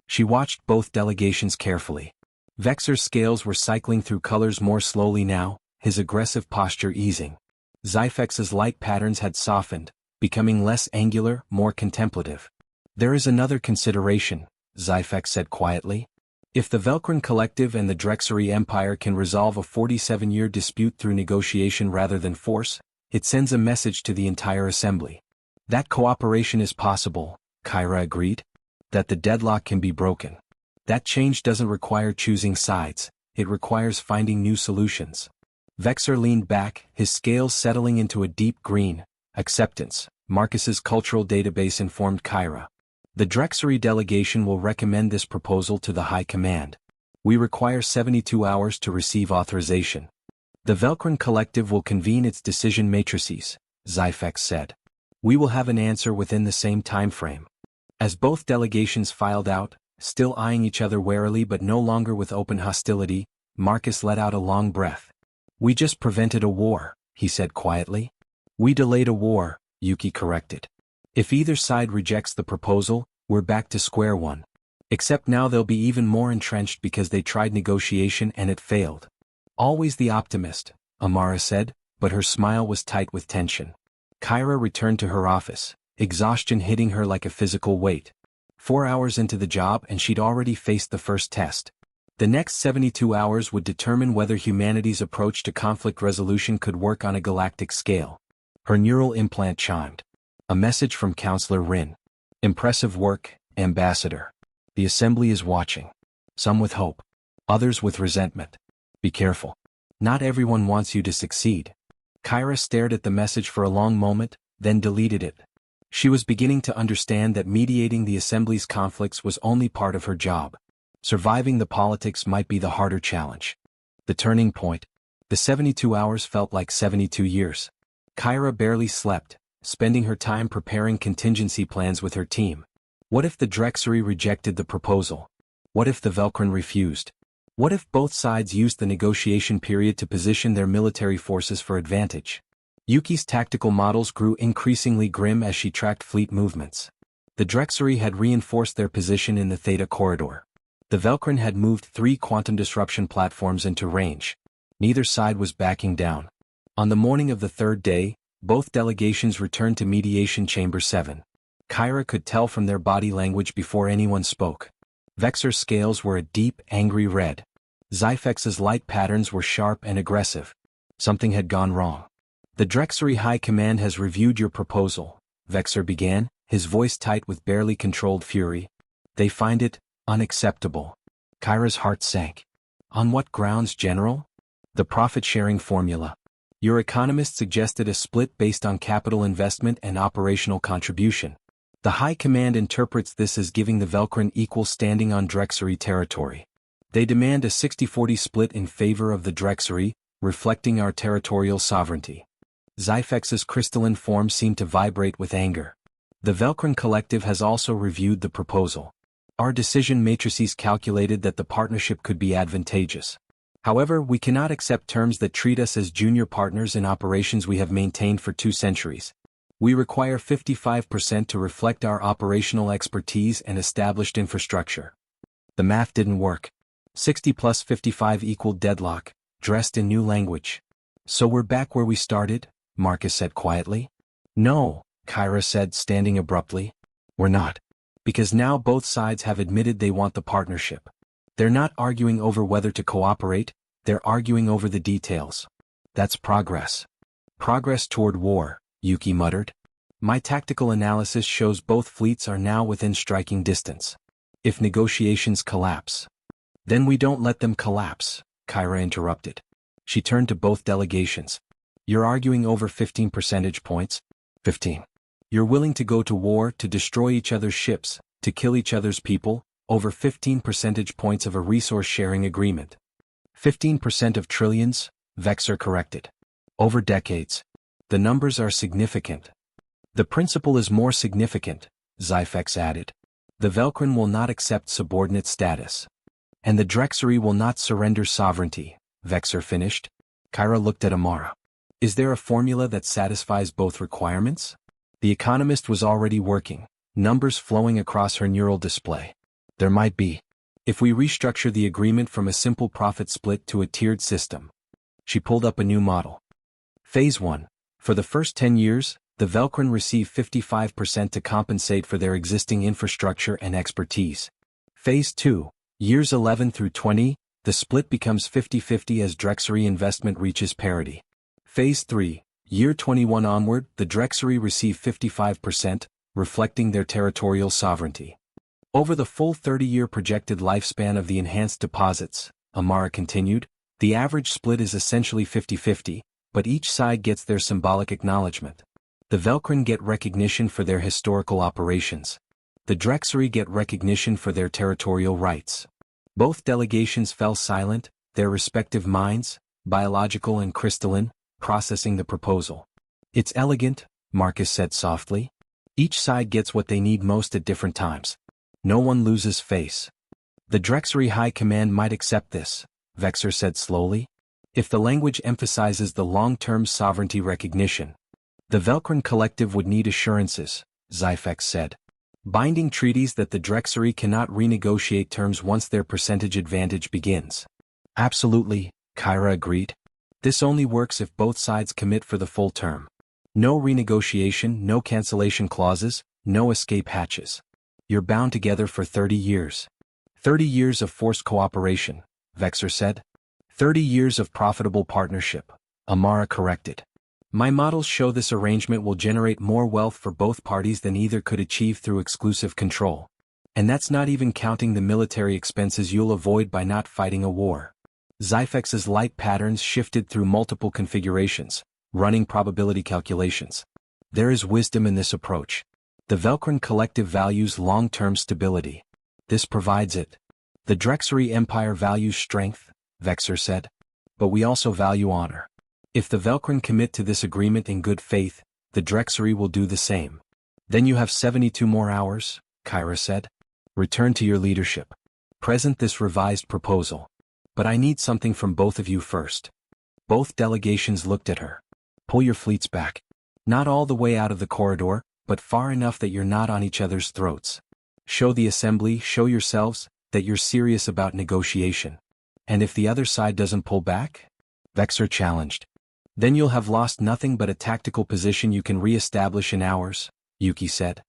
A: She watched both delegations carefully. Vexer's scales were cycling through colors more slowly now, his aggressive posture easing. Zyfex's light patterns had softened, becoming less angular, more contemplative. There is another consideration, Zyfex said quietly. If the Velcrin Collective and the Drexery Empire can resolve a 47-year dispute through negotiation rather than force, it sends a message to the entire assembly. That cooperation is possible, Kyra agreed. That the deadlock can be broken. That change doesn't require choosing sides, it requires finding new solutions. Vexer leaned back, his scales settling into a deep green. Acceptance, Marcus's cultural database informed Kyra. The Drexery delegation will recommend this proposal to the High Command. We require 72 hours to receive authorization. The Velcrin Collective will convene its decision matrices, Zyfex said. We will have an answer within the same time frame. As both delegations filed out, still eyeing each other warily but no longer with open hostility, Marcus let out a long breath. We just prevented a war, he said quietly. We delayed a war, Yuki corrected. If either side rejects the proposal, we're back to square one. Except now they'll be even more entrenched because they tried negotiation and it failed. Always the optimist, Amara said, but her smile was tight with tension. Kyra returned to her office, exhaustion hitting her like a physical weight. 4 hours into the job and she'd already faced the first test. The next 72 hours would determine whether humanity's approach to conflict resolution could work on a galactic scale. Her neural implant chimed. A message from Counselor Rin. Impressive work, Ambassador. The Assembly is watching. Some with hope. Others with resentment. Be careful. Not everyone wants you to succeed. Kyra stared at the message for a long moment, then deleted it. She was beginning to understand that mediating the Assembly's conflicts was only part of her job. Surviving the politics might be the harder challenge. The turning point. The 72 hours felt like 72 years. Kyra barely slept, spending her time preparing contingency plans with her team. What if the Drexery rejected the proposal? What if the Velcrin refused? What if both sides used the negotiation period to position their military forces for advantage? Yuki's tactical models grew increasingly grim as she tracked fleet movements. The Drexery had reinforced their position in the Theta corridor. The Velcrin had moved 3 quantum disruption platforms into range. Neither side was backing down. On the morning of the third day, both delegations returned to Mediation Chamber 7. Kyra could tell from their body language before anyone spoke. Vexer's scales were a deep, angry red. Zyfex's light patterns were sharp and aggressive. Something had gone wrong. The Drexery High Command has reviewed your proposal, Vexer began, his voice tight with barely controlled fury. They find it unacceptable. Kyra's heart sank. On what grounds, General? The profit-sharing formula. Your economist suggested a split based on capital investment and operational contribution. The High Command interprets this as giving the Velcrin equal standing on Drexery territory. They demand a 60-40 split in favor of the Drexery, reflecting our territorial sovereignty. Zyfex's crystalline form seemed to vibrate with anger. The Velcrin Collective has also reviewed the proposal. Our decision matrices calculated that the partnership could be advantageous. However, we cannot accept terms that treat us as junior partners in operations we have maintained for 2 centuries. We require 55% to reflect our operational expertise and established infrastructure. The math didn't work. 60 plus 55 equaled deadlock, dressed in new language. So we're back where we started? Marcus said quietly. No, Kyra said, standing abruptly. We're not. Because now both sides have admitted they want the partnership. They're not arguing over whether to cooperate, they're arguing over the details. That's progress. Progress toward war, Yuki muttered. My tactical analysis shows both fleets are now within striking distance. If negotiations collapse. Then we don't let them collapse, Kyra interrupted. She turned to both delegations. You're arguing over 15 percentage points? 15. You're willing to go to war to destroy each other's ships, to kill each other's people, over 15 percentage points of a resource-sharing agreement. 15% of trillions, Vexer corrected. Over decades. The numbers are significant. The principle is more significant, Zyfex added. The Velcrin will not accept subordinate status. And the Drexery will not surrender sovereignty, Vexer finished. Kyra looked at Amara. Is there a formula that satisfies both requirements? The economist was already working, numbers flowing across her neural display. There might be. If we restructure the agreement from a simple profit split to a tiered system. She pulled up a new model. Phase 1. For the first 10 years, The Velcrin receive 55% to compensate for their existing infrastructure and expertise. Phase 2, years 11 through 20, the split becomes 50-50 as Drexery investment reaches parity. Phase 3, year 21 onward, the Drexery receive 55%, reflecting their territorial sovereignty. Over the full 30-year projected lifespan of the enhanced deposits, Amara continued, the average split is essentially 50-50, but each side gets their symbolic acknowledgement. The Velcrin get recognition for their historical operations. The Drexery get recognition for their territorial rights. Both delegations fell silent, their respective minds, biological and crystalline, processing the proposal. It's elegant, Marcus said softly. Each side gets what they need most at different times. No one loses face. The Drexery High Command might accept this, Vexer said slowly, if the language emphasizes the long-term sovereignty recognition. The Velcrin Collective would need assurances, Zyfex said. Binding treaties that the Drexery cannot renegotiate terms once their percentage advantage begins. Absolutely, Kyra agreed. This only works if both sides commit for the full term. No renegotiation, no cancellation clauses, no escape hatches. You're bound together for 30 years. 30 years of forced cooperation, Vexer said. 30 years of profitable partnership, Amara corrected. My models show this arrangement will generate more wealth for both parties than either could achieve through exclusive control. And that's not even counting the military expenses you'll avoid by not fighting a war. Zyfex's light patterns shifted through multiple configurations, running probability calculations. There is wisdom in this approach. The Velcrin Collective values long-term stability. This provides it. The Drexery Empire values strength, Vexer said. But we also value honor. If the Velcrin commit to this agreement in good faith, the Drexery will do the same. Then you have 72 more hours, Kyra said. Return to your leadership. Present this revised proposal. But I need something from both of you first. Both delegations looked at her. Pull your fleets back. Not all the way out of the corridor, but far enough that you're not on each other's throats. Show the assembly, show yourselves, that you're serious about negotiation. And if the other side doesn't pull back? Vexer challenged. Then you'll have lost nothing but a tactical position you can re-establish in hours, Yuki said.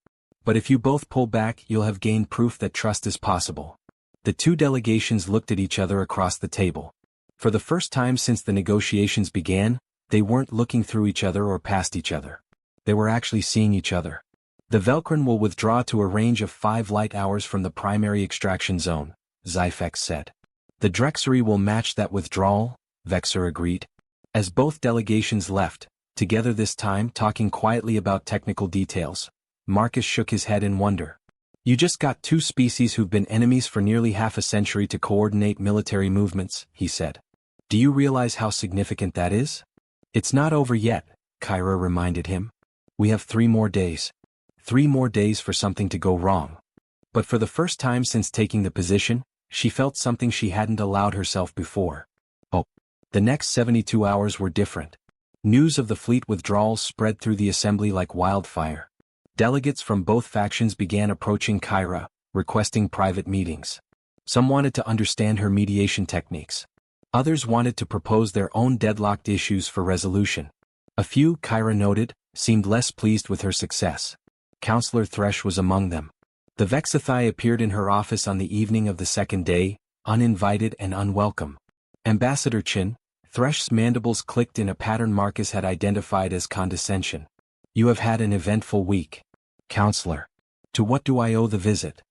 A: But if you both pull back, you'll have gained proof that trust is possible. The two delegations looked at each other across the table. For the first time since the negotiations began, they weren't looking through each other or past each other. They were actually seeing each other. The Velcrin will withdraw to a range of 5 light hours from the primary extraction zone, Zyfex said. The Drexery will match that withdrawal, Vexer agreed. As both delegations left, together this time talking quietly about technical details, Marcus shook his head in wonder. You just got two species who've been enemies for nearly half a century to coordinate military movements, he said. Do you realize how significant that is? It's not over yet, Kyra reminded him. We have 3 more days. 3 more days for something to go wrong. But for the first time since taking the position, she felt something she hadn't allowed herself before. Oh. The next 72 hours were different. News of the fleet withdrawal spread through the assembly like wildfire. Delegates from both factions began approaching Kyra, requesting private meetings. Some wanted to understand her mediation techniques. Others wanted to propose their own deadlocked issues for resolution. A few, Kyra noted, seemed less pleased with her success. Counselor Thresh was among them. The Vexathai appeared in her office on the evening of the second day, uninvited and unwelcome. Ambassador Chin, Thresh's mandibles clicked in a pattern Marcus had identified as condescension. You have had an eventful week. Counselor. To what do I owe the visit?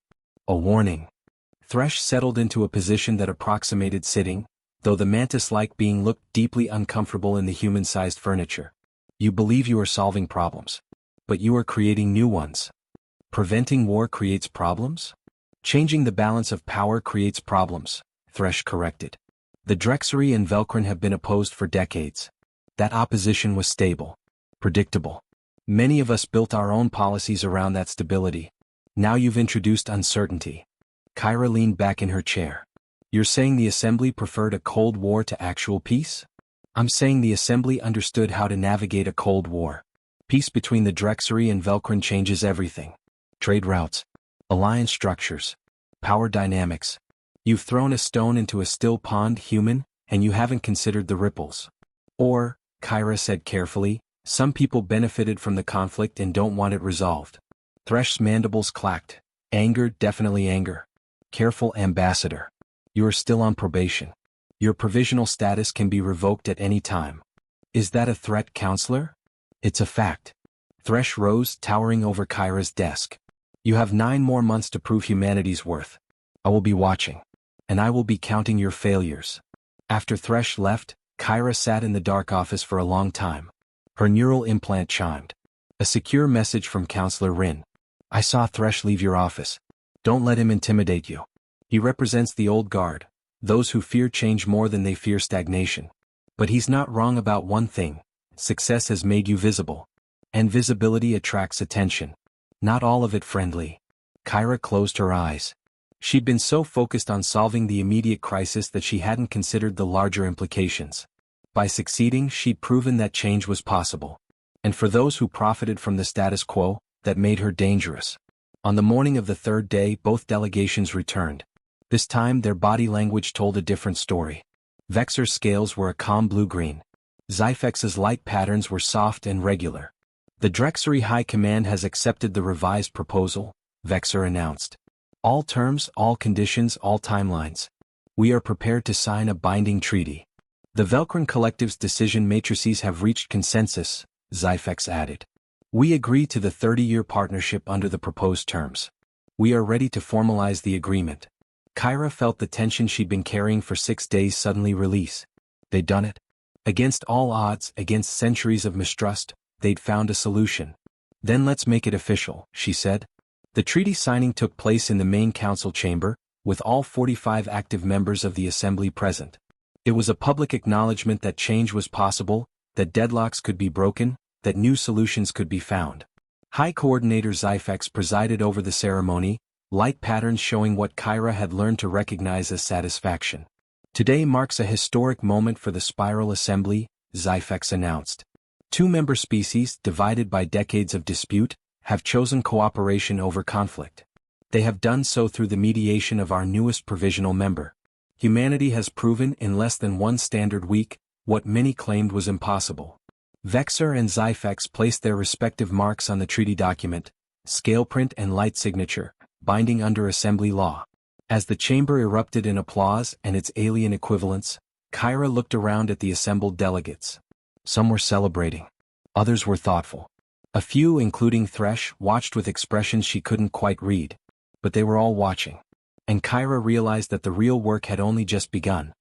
A: A warning. Thresh settled into a position that approximated sitting, though the mantis-like being looked deeply uncomfortable in the human-sized furniture. You believe you are solving problems. But you are creating new ones. Preventing war creates problems? Changing the balance of power creates problems, Thresh corrected. The Drexery and Velcrin have been opposed for decades. That opposition was stable. Predictable. Many of us built our own policies around that stability. Now you've introduced uncertainty. Kyra leaned back in her chair. You're saying the Assembly preferred a Cold War to actual peace? I'm saying the Assembly understood how to navigate a Cold War. Peace between the Drexery and Velcrin changes everything. Trade routes. Alliance structures. Power dynamics. You've thrown a stone into a still pond, human, and you haven't considered the ripples. Or, Kyra said carefully, Some people benefited from the conflict and don't want it resolved. Thresh's mandibles clacked. Anger, definitely anger. Careful, Ambassador. You are still on probation. Your provisional status can be revoked at any time. Is that a threat, Counselor? It's a fact. Thresh rose, towering over Kyra's desk. You have 9 more months to prove humanity's worth. I will be watching. And I will be counting your failures. After Thresh left, Kyra sat in the dark office for a long time. Her neural implant chimed. A secure message from Counselor Rin. I saw Thresh leave your office. Don't let him intimidate you. He represents the old guard, those who fear change more than they fear stagnation. But he's not wrong about one thing. Success has made you visible. And visibility attracts attention. Not all of it friendly. Kyra closed her eyes. She'd been so focused on solving the immediate crisis that she hadn't considered the larger implications. By succeeding, she'd proven that change was possible. And for those who profited from the status quo, that made her dangerous. On the morning of the 3rd day, both delegations returned. This time, their body language told a different story. Vexor's scales were a calm blue-green. Zyfex's light patterns were soft and regular. The Drexery High Command has accepted the revised proposal, Vexor announced. All terms, all conditions, all timelines. We are prepared to sign a binding treaty. The Velcron Collective's decision matrices have reached consensus, Zyfex added. We agree to the 30-year partnership under the proposed terms. We are ready to formalize the agreement. Kyra felt the tension she'd been carrying for 6 days suddenly release. They'd done it. Against all odds, against centuries of mistrust, they'd found a solution. Then let's make it official, she said. The treaty signing took place in the main council chamber, with all 45 active members of the assembly present. It was a public acknowledgement that change was possible, that deadlocks could be broken, that new solutions could be found. High Coordinator Zyfex presided over the ceremony, light patterns showing what Kyra had learned to recognize as satisfaction. Today marks a historic moment for the Spiral Assembly, Zyfex announced. 2 member species, divided by decades of dispute, have chosen cooperation over conflict. They have done so through the mediation of our newest provisional member. Humanity has proven in less than 1 standard week, what many claimed was impossible. Vexor and Zyfex placed their respective marks on the treaty document, scale print and light signature, binding under assembly law. As the chamber erupted in applause and its alien equivalents, Kyra looked around at the assembled delegates. Some were celebrating. Others were thoughtful. A few, including Thresh, watched with expressions she couldn't quite read. But they were all watching. And Kyra realized that the real work had only just begun.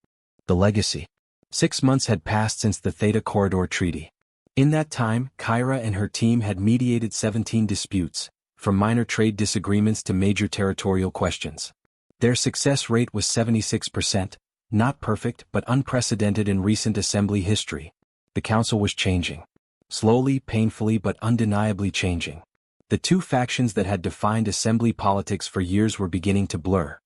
A: The legacy. 6 months had passed since the Theta Corridor Treaty. In that time, Kyra and her team had mediated 17 disputes, from minor trade disagreements to major territorial questions. Their success rate was 76%, not perfect but unprecedented in recent assembly history. The council was changing. Slowly, painfully but undeniably changing. The 2 factions that had defined assembly politics for years were beginning to blur.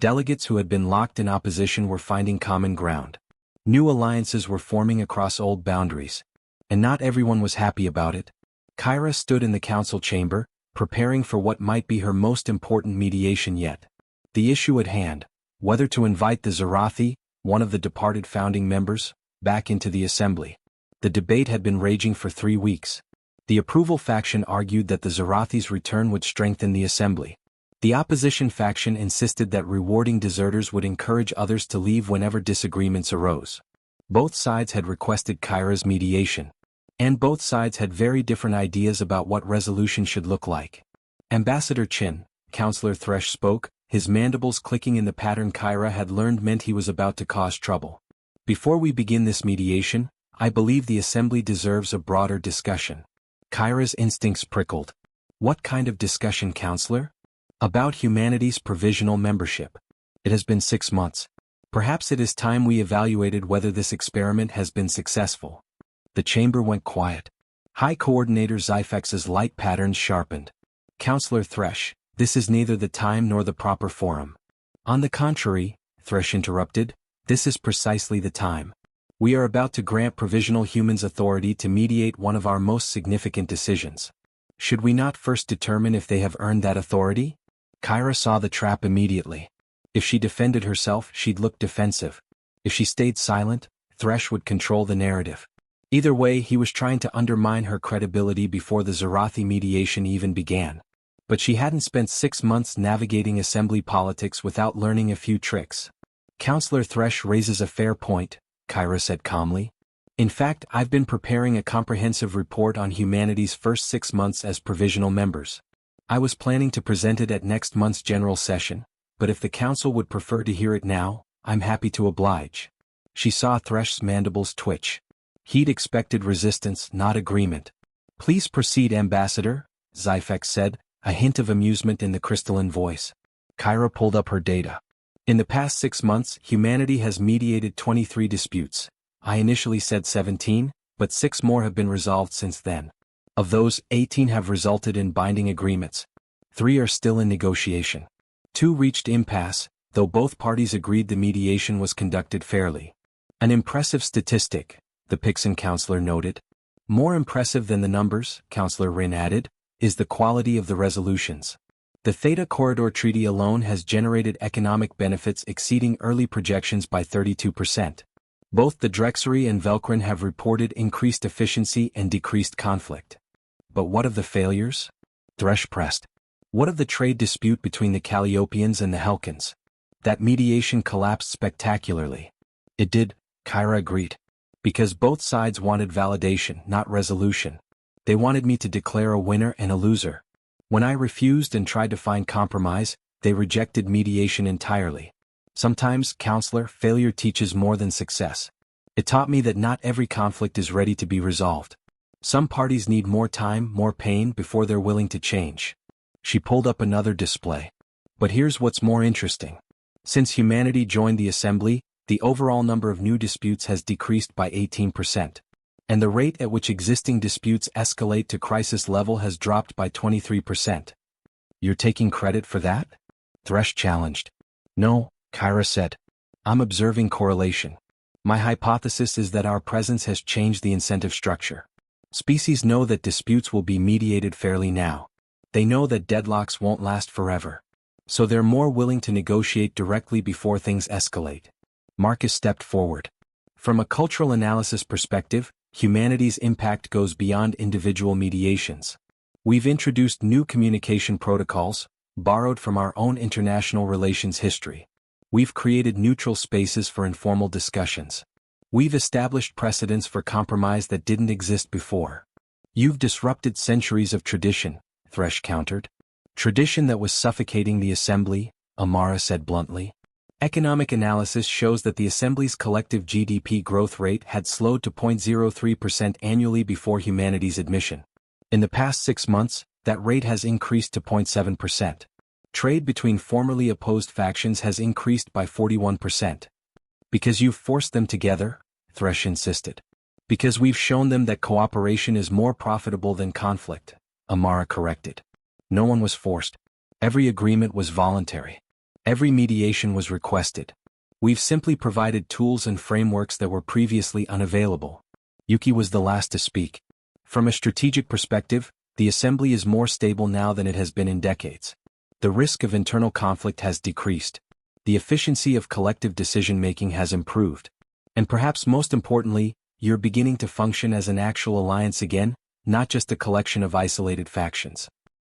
A: Delegates who had been locked in opposition were finding common ground. New alliances were forming across old boundaries. And not everyone was happy about it. Kyra stood in the council chamber, preparing for what might be her most important mediation yet. The issue at hand, whether to invite the Zarathi, one of the departed founding members, back into the assembly. The debate had been raging for 3 weeks. The approval faction argued that the Zarathi's return would strengthen the assembly. The opposition faction insisted that rewarding deserters would encourage others to leave whenever disagreements arose. Both sides had requested Kyra's mediation. And both sides had very different ideas about what resolution should look like. Ambassador Chin, Counselor Thresh spoke, his mandibles clicking in the pattern Kyra had learned meant he was about to cause trouble. Before we begin this mediation, I believe the assembly deserves a broader discussion. Kyra's instincts prickled. What kind of discussion, Counselor? About humanity's provisional membership. It has been 6 months. Perhaps it is time we evaluated whether this experiment has been successful. The chamber went quiet. High Coordinator Zyfex's light patterns sharpened. Counselor Thresh, this is neither the time nor the proper forum. On the contrary, Thresh interrupted, this is precisely the time. We are about to grant provisional humans authority to mediate one of our most significant decisions. Should we not first determine if they have earned that authority? Kyra saw the trap immediately. If she defended herself, she'd look defensive. If she stayed silent, Thresh would control the narrative. Either way, he was trying to undermine her credibility before the Zarathi mediation even began. But she hadn't spent 6 months navigating assembly politics without learning a few tricks. Counselor Thresh raises a fair point, Kyra said calmly. In fact, I've been preparing a comprehensive report on humanity's first 6 months as provisional members. I was planning to present it at next month's general session, but if the council would prefer to hear it now, I'm happy to oblige. She saw Thresh's mandibles twitch. He'd expected resistance, not agreement. Please proceed, Ambassador, Zyfex said, a hint of amusement in the crystalline voice. Kyra pulled up her data. In the past 6 months, humanity has mediated 23 disputes. I initially said 17, but 6 more have been resolved since then. Of those, 18 have resulted in binding agreements. 3 are still in negotiation. 2 reached impasse, though both parties agreed the mediation was conducted fairly. An impressive statistic, the Pixon counselor noted. More impressive than the numbers, Counselor Rin added, is the quality of the resolutions. The Theta Corridor Treaty alone has generated economic benefits exceeding early projections by 32%. Both the Drexery and Velkrin have reported increased efficiency and decreased conflict. But what of the failures? Thresh pressed. What of the trade dispute between the Calliopians and the Helkins? That mediation collapsed spectacularly. It did, Kyra agreed. Because both sides wanted validation, not resolution. They wanted me to declare a winner and a loser. When I refused and tried to find compromise, they rejected mediation entirely. Sometimes, counselor, failure teaches more than success. It taught me that not every conflict is ready to be resolved. Some parties need more time, more pain before they're willing to change. She pulled up another display. But here's what's more interesting. Since humanity joined the assembly, the overall number of new disputes has decreased by 18%. And the rate at which existing disputes escalate to crisis level has dropped by 23%. You're taking credit for that? Thresh challenged. No, Kyra said. I'm observing correlation. My hypothesis is that our presence has changed the incentive structure. Species know that disputes will be mediated fairly now. They know that deadlocks won't last forever. So they're more willing to negotiate directly before things escalate. Marcus stepped forward. From a cultural analysis perspective, humanity's impact goes beyond individual mediations. We've introduced new communication protocols, borrowed from our own international relations history. We've created neutral spaces for informal discussions. We've established precedents for compromise that didn't exist before. You've disrupted centuries of tradition, Thresh countered. Tradition that was suffocating the assembly, Amara said bluntly. Economic analysis shows that the Assembly's collective GDP growth rate had slowed to 0.03% annually before humanity's admission. In the past 6 months, that rate has increased to 0.7%. Trade between formerly opposed factions has increased by 41%. Because you've forced them together, Thresh insisted. Because we've shown them that cooperation is more profitable than conflict, Amara corrected. No one was forced. Every agreement was voluntary. Every mediation was requested. We've simply provided tools and frameworks that were previously unavailable. Yuki was the last to speak. From a strategic perspective, the assembly is more stable now than it has been in decades. The risk of internal conflict has decreased. The efficiency of collective decision-making has improved. And perhaps most importantly, you're beginning to function as an actual alliance again, not just a collection of isolated factions.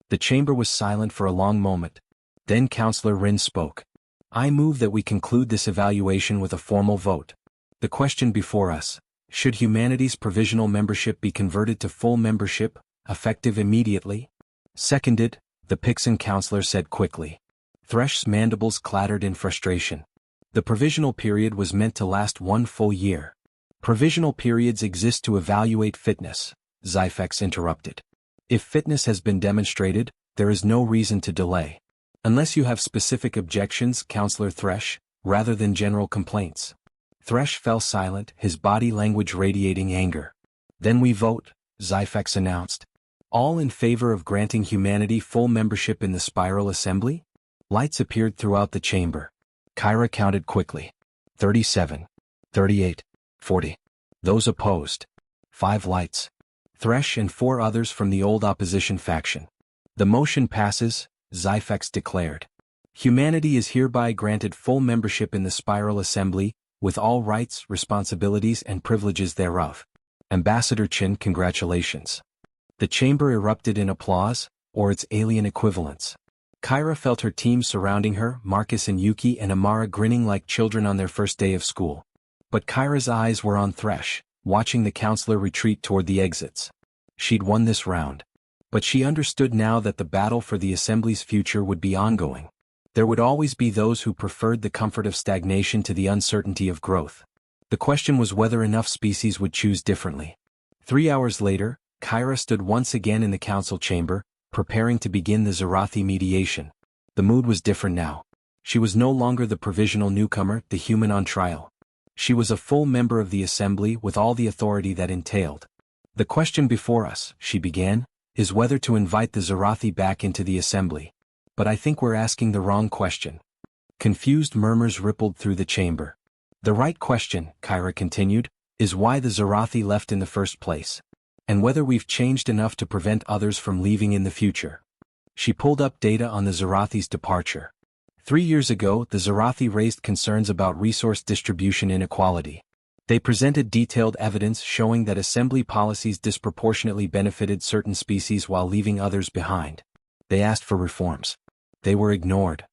A: The chamber was silent for a long moment. Then Counselor Rin spoke. I move that we conclude this evaluation with a formal vote. The question before us, should humanity's provisional membership be converted to full membership, effective immediately? Seconded, the Pixon counselor said quickly. Thresh's mandibles clattered in frustration. The provisional period was meant to last 1 full year. Provisional periods exist to evaluate fitness, Zyfex interrupted. If fitness has been demonstrated, there is no reason to delay. Unless you have specific objections, Counselor Thresh, rather than general complaints. Thresh fell silent, his body language radiating anger. Then we vote, Zyfex announced. All in favor of granting humanity full membership in the Spiral Assembly? Lights appeared throughout the chamber. Kyra counted quickly. 37, 38, 40. Those opposed. 5 lights. Thresh and 4 others from the old opposition faction. The motion passes, Zyfex declared. Humanity is hereby granted full membership in the Spiral Assembly, with all rights, responsibilities and privileges thereof. Ambassador Chin, congratulations. The chamber erupted in applause, or its alien equivalents. Kyra felt her team surrounding her, Marcus and Yuki and Amara grinning like children on their first day of school. But Kyra's eyes were on Thresh, watching the counselor retreat toward the exits. She'd won this round. But she understood now that the battle for the Assembly's future would be ongoing. There would always be those who preferred the comfort of stagnation to the uncertainty of growth. The question was whether enough species would choose differently. 3 hours later, Kyra stood once again in the council chamber, preparing to begin the Zarathi mediation. The mood was different now. She was no longer the provisional newcomer, the human on trial. She was a full member of the Assembly with all the authority that entailed. The question before us, she began, is whether to invite the Zarathi back into the Assembly. But I think we're asking the wrong question. Confused murmurs rippled through the chamber. The right question, Kyra continued, is why the Zarathi left in the first place. And whether we've changed enough to prevent others from leaving in the future. She pulled up data on the Zarathi's departure. 3 years ago, the Zarathi raised concerns about resource distribution inequality. They presented detailed evidence showing that Assembly policies disproportionately benefited certain species while leaving others behind. They asked for reforms. They were ignored.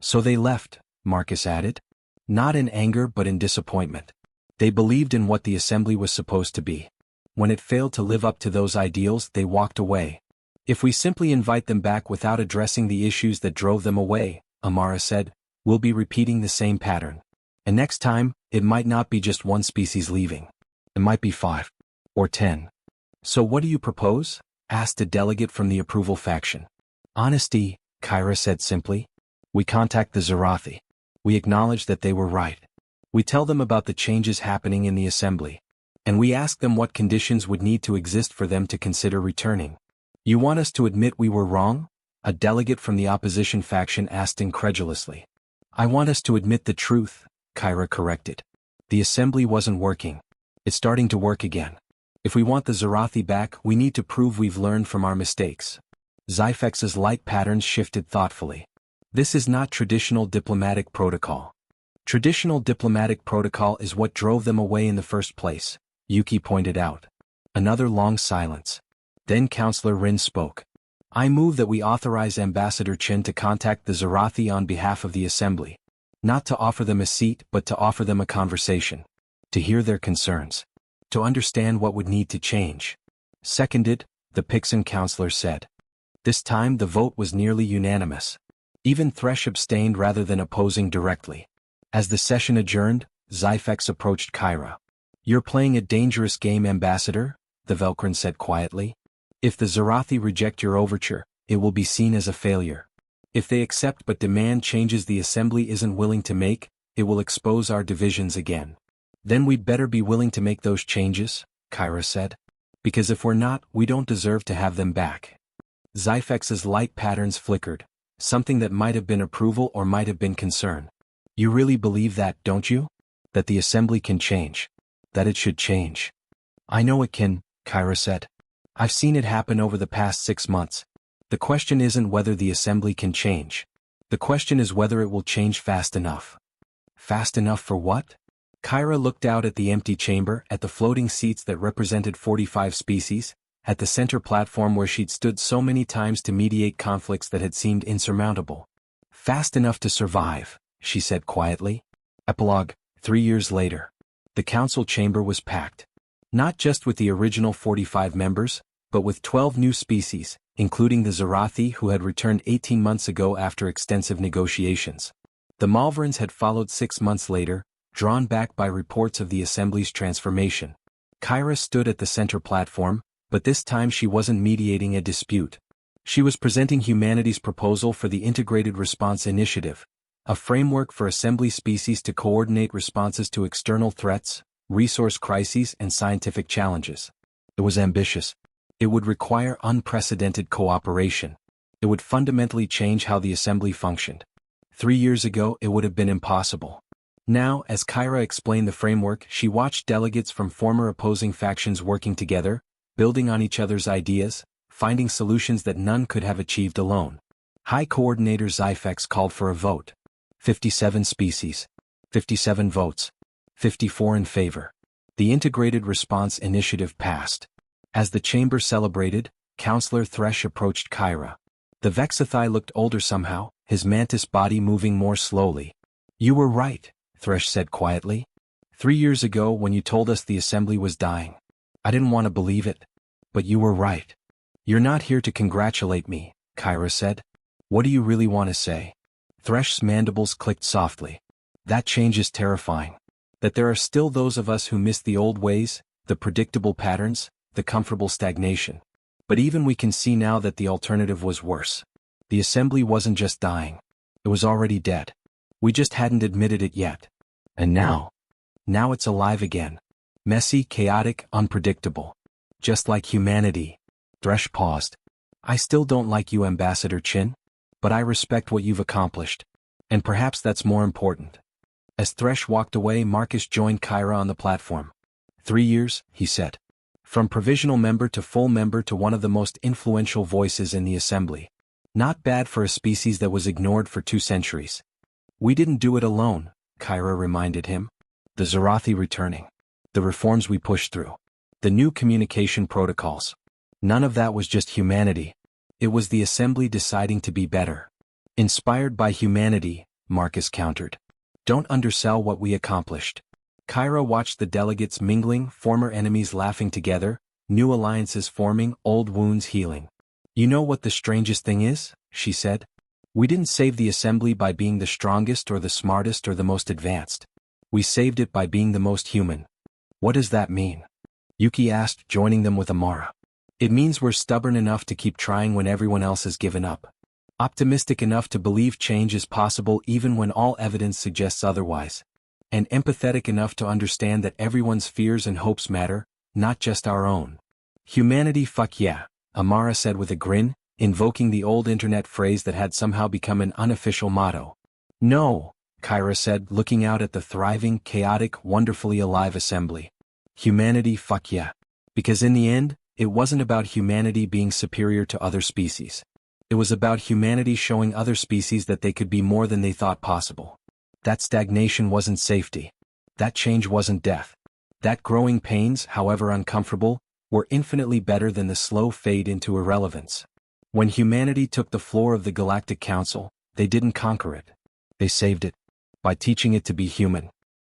A: So they left, Marcus added. Not in anger but in disappointment. They believed in what the Assembly was supposed to be. When it failed to live up to those ideals, they walked away. If we simply invite them back without addressing the issues that drove them away, Amara said, we'll be repeating the same pattern. And next time, it might not be just one species leaving. It might be 5. Or 10. So what do you propose? Asked a delegate from the approval faction. Honesty, Kyra said simply. We contact the Zarathi. We acknowledge that they were right. We tell them about the changes happening in the Assembly. And we ask them what conditions would need to exist for them to consider returning. You want us to admit we were wrong? A delegate from the opposition faction asked incredulously. I want us to admit the truth, Kyra corrected. The Assembly wasn't working. It's starting to work again. If we want the Zarathi back, we need to prove we've learned from our mistakes. Zyfex's light patterns shifted thoughtfully. This is not traditional diplomatic protocol. Traditional diplomatic protocol is what drove them away in the first place, Yuki pointed out. Another long silence. Then Councillor Rin spoke. I move that we authorize Ambassador Chin to contact the Zarathi on behalf of the Assembly. Not to offer them a seat but to offer them a conversation. To hear their concerns. To understand what would need to change. Seconded, the Pixon councillor said. This time the vote was nearly unanimous. Even Thresh abstained rather than opposing directly. As the session adjourned, Zyfex approached Kyra. You're playing a dangerous game, Ambassador, the Velcrin said quietly. If the Zarathi reject your overture, it will be seen as a failure. If they accept but demand changes the Assembly isn't willing to make, it will expose our divisions again. Then we'd better be willing to make those changes, Kyra said. Because if we're not, we don't deserve to have them back. Zyfex's light patterns flickered, something that might have been approval or might have been concern. You really believe that, don't you? That the Assembly can change. That it should change. I know it can, Kyra said. I've seen it happen over the past 6 months. The question isn't whether the Assembly can change. The question is whether it will change fast enough. Fast enough for what? Kyra looked out at the empty chamber, at the floating seats that represented 45 species, at the center platform where she'd stood so many times to mediate conflicts that had seemed insurmountable. Fast enough to survive, she said quietly. Epilogue, 3 years later. The council chamber was packed. Not just with the original 45 members, but with 12 new species, including the Zarathi who had returned 18 months ago after extensive negotiations. The Malverans had followed 6 months later, drawn back by reports of the Assembly's transformation. Kyra stood at the center platform, but this time she wasn't mediating a dispute. She was presenting humanity's proposal for the Integrated Response Initiative, a framework for Assembly species to coordinate responses to external threats, resource crises and scientific challenges. It was ambitious. It would require unprecedented cooperation. It would fundamentally change how the Assembly functioned. 3 years ago it would have been impossible. Now, as Kyra explained the framework, she watched delegates from former opposing factions working together, building on each other's ideas, finding solutions that none could have achieved alone. High Coordinator Zyfex called for a vote. 57 species. 57 votes. 54 in favor. The Integrated Response Initiative passed. As the chamber celebrated, Counselor Thresh approached Kyra. The Vexathai looked older somehow, his mantis body moving more slowly. "You were right," Thresh said quietly. 3 years ago when you told us the assembly was dying. I didn't want to believe it. But you were right. "You're not here to congratulate me," Kyra said. "What do you really want to say?" Thresh's mandibles clicked softly. "That change is terrifying. That there are still those of us who miss the old ways, the predictable patterns, the comfortable stagnation. But even we can see now that the alternative was worse. The assembly wasn't just dying. It was already dead. We just hadn't admitted it yet. And now it's alive again. Messy, chaotic, unpredictable. Just like humanity." Thresh paused. "I still don't like you, Ambassador Chin. But I respect what you've accomplished. And perhaps that's more important." As Thresh walked away, Marcus joined Kyra on the platform. 3 years, he said. From provisional member to full member to one of the most influential voices in the assembly. Not bad for a species that was ignored for 2 centuries. "We didn't do it alone," Kyra reminded him. "The Zarathi returning. The reforms we pushed through. The new communication protocols. None of that was just humanity. It was the assembly deciding to be better. Inspired by humanity," Marcus countered. "Don't undersell what we accomplished." Kyra watched the delegates mingling, former enemies laughing together, new alliances forming, old wounds healing. "You know what the strangest thing is?" she said. "We didn't save the assembly by being the strongest or the smartest or the most advanced. We saved it by being the most human." "What does that mean?" Yuki asked, joining them with Amara. "It means we're stubborn enough to keep trying when everyone else has given up. Optimistic enough to believe change is possible even when all evidence suggests otherwise. And empathetic enough to understand that everyone's fears and hopes matter, not just our own." "Humanity, fuck yeah," Amara said with a grin, invoking the old internet phrase that had somehow become an unofficial motto. "No," Kyra said, looking out at the thriving, chaotic, wonderfully alive assembly. "Humanity, fuck yeah. Because in the end, it wasn't about humanity being superior to other species. It was about humanity showing other species that they could be more than they thought possible. That stagnation wasn't safety. That change wasn't death. That growing pains, however uncomfortable, were infinitely better than the slow fade into irrelevance. When humanity took the floor of the Galactic Council, they didn't conquer it. They saved it. By teaching it to be human."